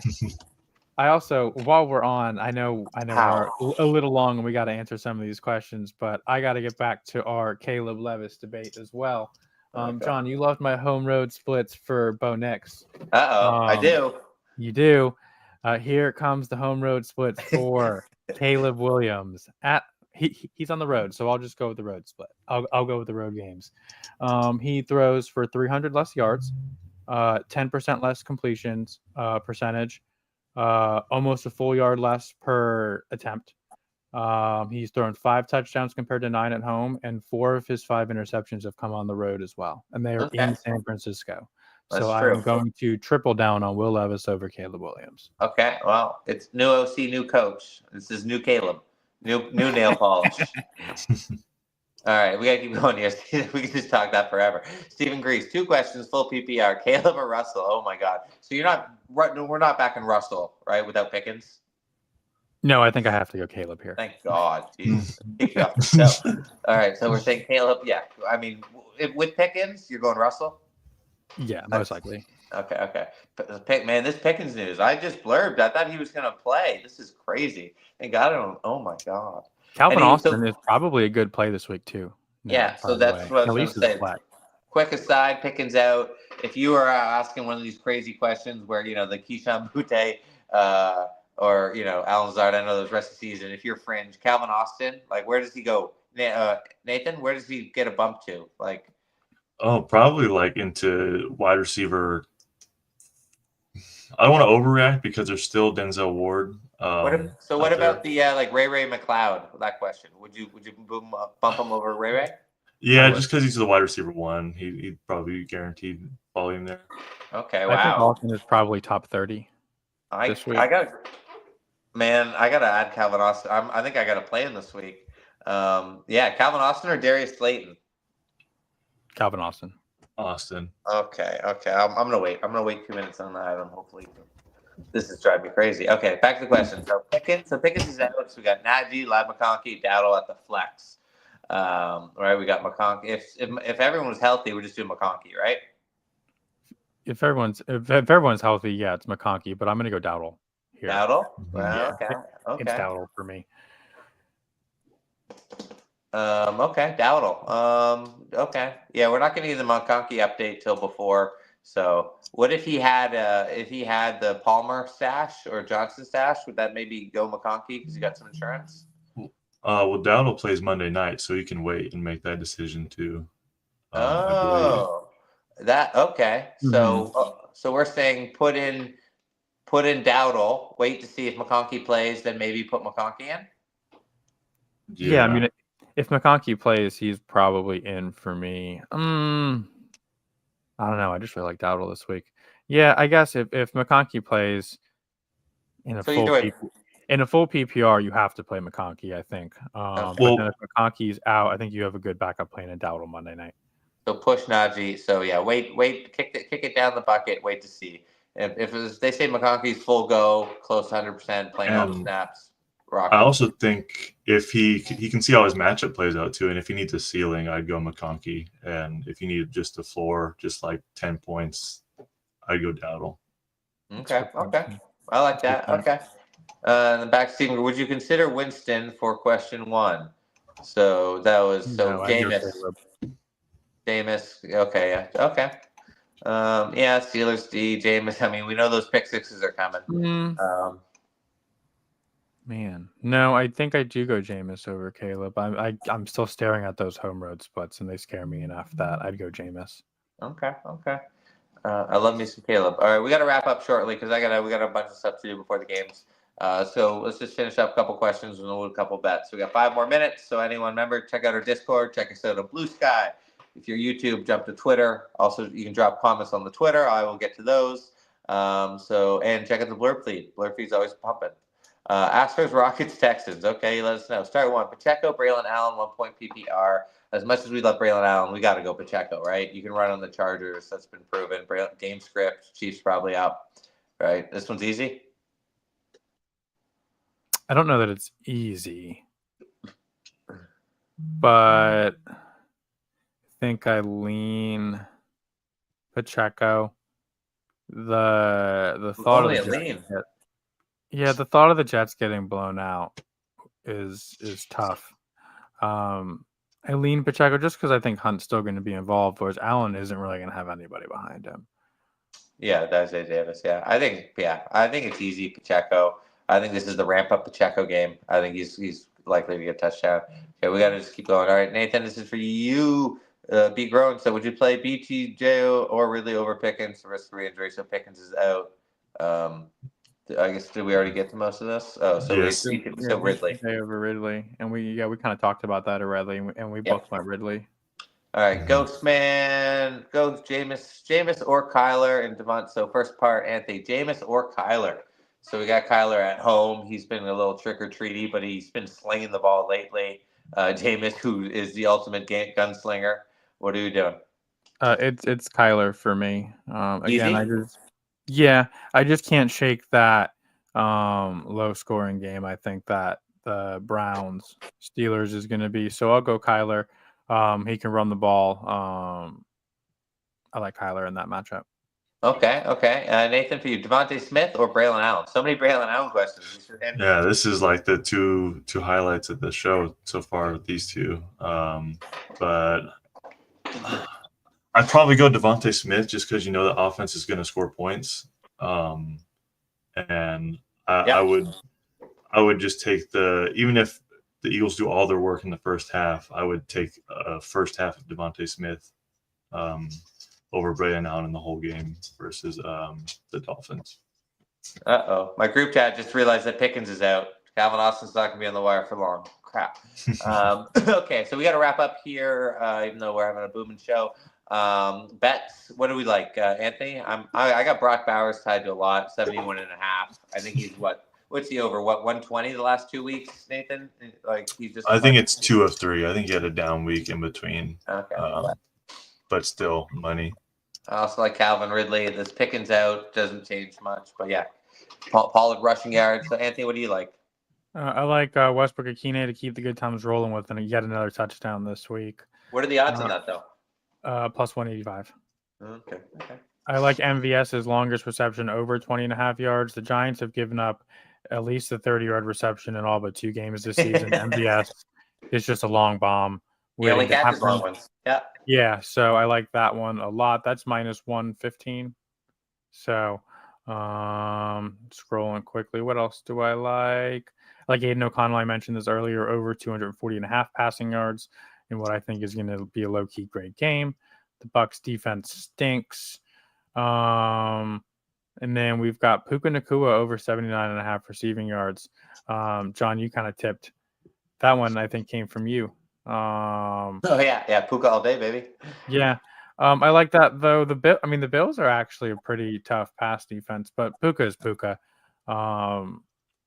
I also, while we're on, I know we're a little long and we got to answer some of these questions, but I got to get back to our Caleb Levis debate as well. John, you loved my home road splits for Bo Nix. I do. You do. Here comes the home road splits for Caleb Williams. He's on the road, so I'll just go with the road split. I'll go with the road games. He throws for 300 less yards, 10% less completions percentage, almost a full yard less per attempt. He's thrown 5 touchdowns compared to 9 at home, and 4 of his 5 interceptions have come on the road as well, and they are in San Francisco. That's so true. I'm going to triple down on Will Levis over Caleb Williams. Okay, well, it's new OC, new coach. This is new Caleb, new nail polish. All right, we got to keep going here. We can just talk that forever. Stephen Grease, 2 questions, full PPR. Caleb or Russell? Oh, my God. So we're not backing Russell, right, without Pickens? No, I think I have to go Caleb here. Thank God. Jesus. Kick you off the show. All right, so we're saying Caleb. Yeah, I mean, with Pickens, you're going Russell? Yeah, most likely. Okay. Man, this Pickens news. I just blurbed. I thought he was going to play. This is crazy. Thank God I don't. Oh, my God. Calvin Austin is probably a good play this week, too. Yeah, so that's what I was going to say. Quick aside, Pickens out. If you are asking one of these crazy questions where, the Keyshawn Butte or, Alan Lazard, I know those rest of the season, if you're fringe, Calvin Austin, like, where does he go? Nathan, where does he get a bump to? Like, oh, probably like into wide receiver. I don't want to overreact because there's still Denzel Ward. What about the Ray McLeod? That question, would you bump him over Ray? Yeah, just because he's the wide receiver one, he'd probably guaranteed volume there. Okay, wow. I think Austin is probably top 30 this week. I got to add Calvin Austin. I think I got to play him this week. Calvin Austin or Darius Slayton? Calvin Austin. Okay. I'm gonna wait. I'm gonna wait 2 minutes on that item. Hopefully, this is driving me crazy. Okay, back to the question. So Pickens is out. So we got Najee, Lab McConkey, Dowdle at the flex. Right, we got McConkey. If everyone was healthy, we're just doing McConkey, right? If everyone's healthy, yeah, it's McConkey. But I'm gonna go Dowdle here. Dowdle? Well, yeah, okay. It's Dowdle for me. Okay, Dowdle. Okay. Yeah, we're not going to get the McConkey update till before. So, what if he had the Palmer stash or Johnson stash? Would that maybe go McConkey because he got some insurance? Well, Dowdle plays Monday night, so he can wait and make that decision too. That okay. So, so we're saying put in Dowdle. Wait to see if McConkey plays, then maybe put McConkey in. Yeah, I mean, if McConkey plays, he's probably in for me. I don't know. I just really like Dowdle this week. Yeah, I guess if McConkey plays in a full PPR, you have to play McConkey, I think. But then if McConkey's out, I think you have a good backup playing in Dowdle Monday night. So push Najee. So yeah, wait, kick it down the bucket. Wait to see if they say McConkey's full go, close to 100%, playing all the snaps. I also think if he can see how his matchup plays out too, and if he needs a ceiling, I'd go McConkey, and if you need just a floor, just like 10 points, I'd go Dowdle. Okay, I like that. Okay, and the back Steven, would you consider Winston for question 1? So that was Jameis. Okay, yeah, okay. Steelers D, Jameis. I mean, we know those pick sixes are coming. Man, no, I think I do go Jameis over Caleb. I'm still staring at those home road splits, and they scare me enough that I'd go Jameis. Okay. I love me some Caleb. All right, we got to wrap up shortly because we got a bunch of stuff to do before the games. So let's just finish up a couple questions and we'll do a couple bets. We got 5 more minutes. So anyone, remember, check out our Discord, check us out on Blue Sky. If you're YouTube, jump to Twitter. Also, you can drop comments on the Twitter. I will get to those. And check out the Blurb feed. Blurb feed's always pumping. Astros, Rockets, Texans. Okay, let us know. Start 1. Pacheco, Braylon Allen, 1 point PPR. As much as we love Braylon Allen, we got to go Pacheco, right? You can run on the Chargers. That's been proven. Game script. Chiefs probably out, right? This one's easy. I don't know that it's easy, but I think I lean Pacheco. The thought of the thought of the Jets getting blown out is tough. I lean Pacheco just because I think Hunt's still going to be involved, whereas Allen isn't really going to have anybody behind him. Yeah, that's it, Davis. Yeah, I think it's easy Pacheco. I think this is the ramp up Pacheco game. I think he's likely to get a touchdown. Okay, we got to just keep going. All right, Nathan, this is for you. Be growing. So would you play BTJ or Ridley over Pickens risk re-injury? So Pickens is out. I guess did we already get to most of this? Oh, so yes. Ridley over Ridley, and we kind of talked about that already, and we both went Ridley. All right, Ghost Man, go Jameis or Kyler and Devont. So first part, Anthony, Jameis or Kyler. So we got Kyler at home. He's been a little trick or treaty, but he's been slinging the ball lately. Jameis, who is the ultimate gunslinger. What are you doing? It's Kyler for me. Again, I just can't shake that low scoring game. I think that the Browns Steelers is going to be. So I'll go Kyler. He can run the ball. I like Kyler in that matchup. Okay. Nathan, for you, Devontae Smith or Braylon Allen? So many Braylon Allen questions. Yeah, this is like the two highlights of the show so far with these two. But I'd probably go Devontae Smith just because you know the offense is going to score points. And I would just take even if the Eagles do all their work in the first half, I would take first half of Devontae Smith over Braylon Allen in the whole game versus the Dolphins. My group chat just realized that Pickens is out. Calvin Austin's not going to be on the wire for long. Crap. Okay, so we got to wrap up here, even though we're having a booming show. Bets, what do we like? Anthony? I got Brock Bowers tied to a lot, 71.5. I think he's what's he over? 120 the last 2 weeks, Nathan? Like he's just. I think it's 2 of 3. I think he had a down week in between. Okay. But still money. I also like Calvin Ridley. This Pickens out doesn't change much, but yeah, Pollard rushing yards. So Anthony, what do you like? I like Westbrook Akine to keep the good times rolling with, and yet another touchdown this week. What are the odds on that though? Plus 185. Okay. I like MVS's longest reception over 20.5 yards. The Giants have given up at least a 30-yard reception in all but 2 games this season. MVS is just a long bomb. He only catches long ones. Yeah. Yeah, so I like that one a lot. That's minus 115. So scrolling quickly. What else do I like? I like Aiden O'Connell. I mentioned this earlier, over 240.5 passing yards in what I think is going to be a low-key great game. The Bucs defense stinks. And then we've got Puka Nacua over 79.5 receiving yards. John, you kind of tipped. That one, I think, came from you. Puka all day, baby. Yeah. I like that though. The Bills are actually a pretty tough pass defense, but Puka is Puka. I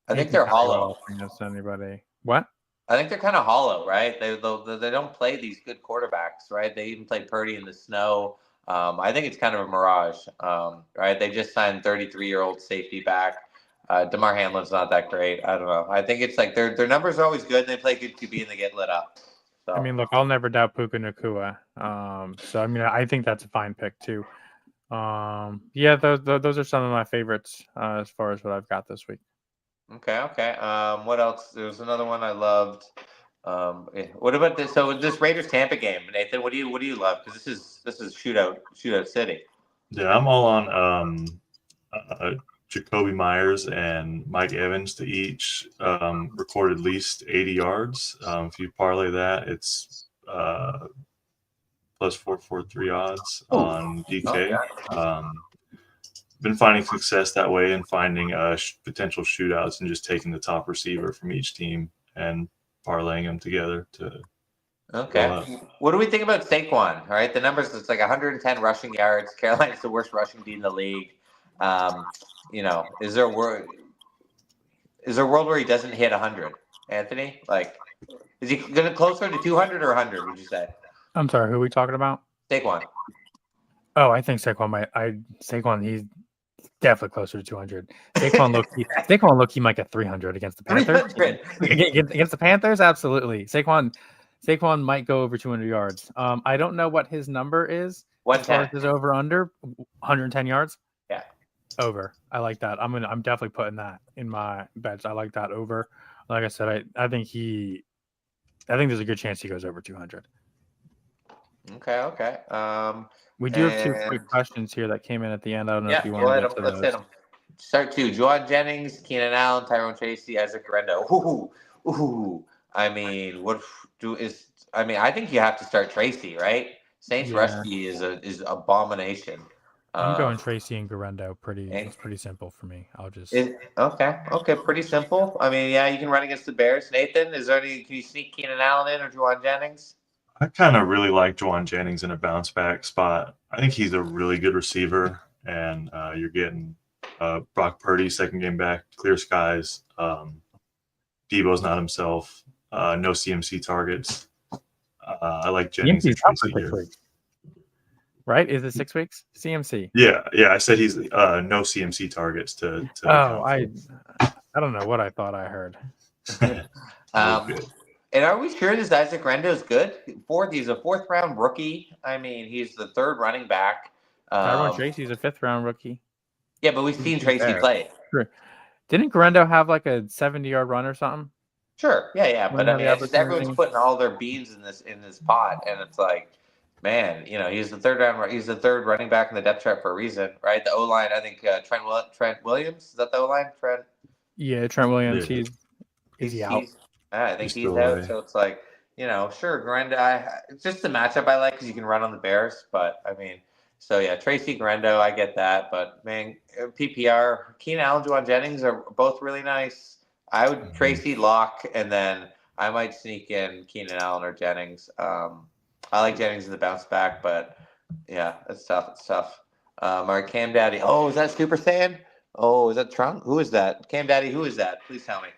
think they're hollow against anybody. What? I think they're kind of hollow, right? They don't play these good quarterbacks, right? They even play Purdy in the snow. I think it's kind of a mirage, right? They just signed 33-year-old safety back. DeMar Hamlin's not that great. I don't know. I think it's like their numbers are always good. And they play good QB and they get lit up. So. I mean, look, I'll never doubt Puka Nacua. So I mean, I think that's a fine pick too. Yeah, those are some of my favorites as far as what I've got this week. Okay. What else? There's another one I loved. What about this? So this Raiders Tampa game, Nathan, what do you love? Because this is shootout city. Yeah, I'm all on Jacoby Myers and Mike Evans to each record at least 80 yards. If you parlay that, it's plus 443 odds on DK. Been finding success that way and finding potential shootouts and just taking the top receiver from each team and parlaying them together to. Okay. What do we think about Saquon? All right, the numbers, it's like 110 rushing yards. Carolina's the worst rushing team in the league. Is there a world where he doesn't hit 100? Anthony, like, is he going to closer to 200 or 100? Would you say? I'm sorry, who are we talking about? Saquon. Oh, I think Saquon. He's definitely closer to 200. Saquon look he might get 300 against the Panthers. Against the Panthers, absolutely. Saquon might go over 200 yards. I don't know what his number is. 110 is over under 110 yards. Yeah, over. I like that. I'm definitely putting that in my bets. I like that over. Like I said, I think there's a good chance he goes over 200. Okay. We do have 2 quick questions here that came in at the end. I don't know if you want to get to those. Let's hit them. Start 2. Juwan Jennings, Keenan Allen, Tyrone Tracy, Isaac Guerrero. Ooh. I mean, I think you have to start Tracy, right? Saints Rusty is abomination. I'm going Tracy and Guerrero. It's pretty simple for me. I'll just okay, pretty simple. I mean, yeah, you can run against the Bears. Nathan, can you sneak Keenan Allen in or Juwan Jennings? I kind of really like Juwan Jennings in a bounce back spot. I think he's a really good receiver, and you're getting Brock Purdy, second game back, clear skies. Debo's not himself. No CMC targets. I like Jennings and Tracy here. Right? Is it 6 weeks? CMC. Yeah. I said he's no CMC targets to. I don't know what I thought I heard. Okay. And are we sure this Isaac Rendo's good? He's a fourth round rookie. I mean, he's the third running back. Tyrone Tracy's a 5th-round rookie. Yeah, but we've seen He's Tracy there. play. Sure. Didn't Garendo have like a 70-yard run or something? Sure, yeah. When But I he mean, had it's the just everyone's opportunity. putting all their beans in this pot, and it's like, man, he's the third running back in the depth chart for a reason, right? The O line, I think Trent Williams, is that the O line? Yeah, Trent Williams. Yeah. Is he out? I think He's he's still out. away. So it's like, sure, Garendo. It's just the matchup I like because you can run on the Bears. But I mean, so yeah, Tracy Garendo, I get that. But man, PPR, Keenan Allen, Juwan Jennings are both really nice. I would Tracy Locke, and then I might sneak in Keenan Allen or Jennings. I like Jennings in the bounce back, but yeah, it's tough. It's tough. Our Cam Daddy. Oh, is that Super Saiyan? Oh, is that Trump? Who is that? Cam Daddy, who is that? Please tell me.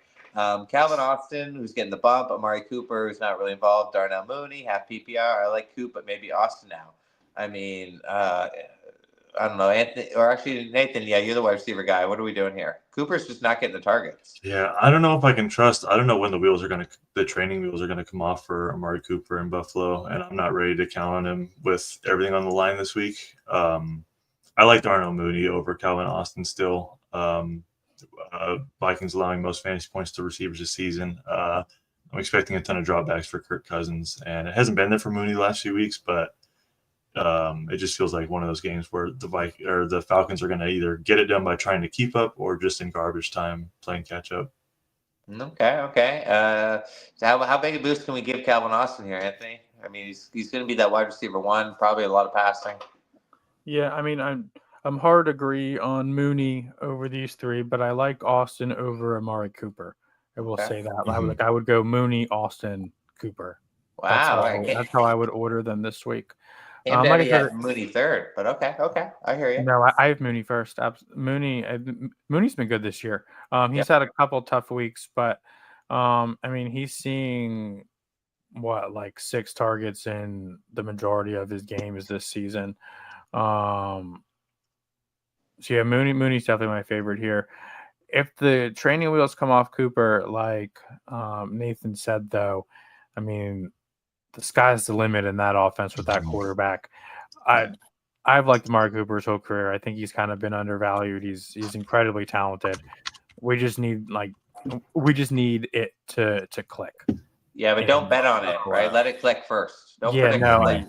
Calvin Austin, who's getting the bump. Amari Cooper, who's not really involved. Darnell Mooney, half PPR. I like Coop, but maybe Austin now. I mean, I don't know. Anthony, or actually Nathan, yeah, you're the wide receiver guy. What are we doing here? Cooper's just not getting the targets. Yeah, I don't know if I can trust. I don't know when the training wheels are gonna come off for Amari Cooper in Buffalo, and I'm not ready to count on him with everything on the line this week. I like Darnell Mooney over Calvin Austin still. Vikings allowing most fantasy points to receivers this season. I'm expecting a ton of dropbacks for Kirk Cousins, and it hasn't been there for Mooney the last few weeks, but it just feels like one of those games where the Falcons are going to either get it done by trying to keep up or just in garbage time playing catch up. Okay. So how big a boost can we give Calvin Austin here, Anthony? I mean, he's going to be that wide receiver one, probably a lot of passing. Yeah, I mean, I'm hard to agree on Mooney over these three, but I like Austin over Amari Cooper. I will say that. Mhm. I would go Mooney, Austin, Cooper. Wow. That's how I would order them this week. Cam Like I Daddy said, had Mooney third, but okay. I hear you. no, I have Mooney first. Mooney's been good this year. He's had a couple tough weeks, but I mean, he's seeing like 6 targets in the majority of his games this season. So yeah, Mooney's definitely my favorite here. If the training wheels come off Cooper, like Nathan said, though, I mean, the sky's the limit in that offense with that quarterback. I've liked Amari Cooper's whole career. I think he's kind of been undervalued. He's incredibly talented. We just need it to click. Yeah, but don't bet on it, right? Let it click first. Don't predict the click.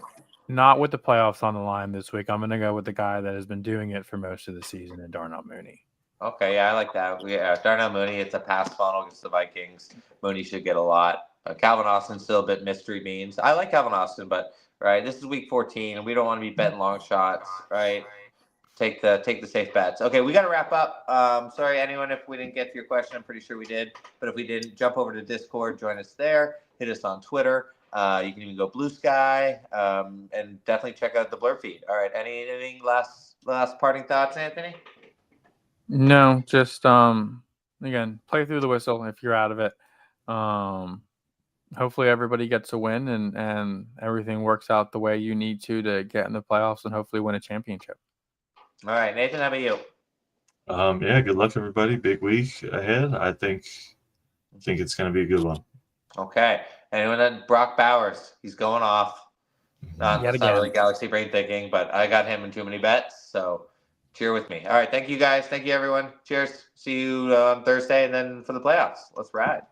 Not with the playoffs on the line this week. I'm going to go with the guy that has been doing it for most of the season, and Darnell Mooney. Okay, yeah, I like that. Darnell Mooney, it's a pass funnel against the Vikings. Mooney should get a lot. Calvin Austin's still a bit mystery beans. I like Calvin Austin, but right, this is week 14, and we don't want to be betting long shots, right? Take the safe bets. Okay, we got to wrap up. Sorry, anyone, if we didn't get to your question. I'm pretty sure we did, but if we didn't, jump over to Discord, join us there. Hit us on Twitter. You can even go Blue Sky, and definitely check out the Blur feed. All right, anything last parting thoughts, Anthony? No, just again, play through the whistle if you're out of it. Hopefully everybody gets a win and everything works out the way you need to get in the playoffs and hopefully win a championship. All right, Nathan, how about you? Yeah, good luck, everybody. Big week ahead. I think it's going to be a good one. Okay. Anyone at Brock Bowers? He's going off. It's not really galaxy brain thinking, but I got him in too many bets, so cheer with me. All right, thank you guys. Thank you, everyone. Cheers. See you on Thursday and then for the playoffs. Let's ride.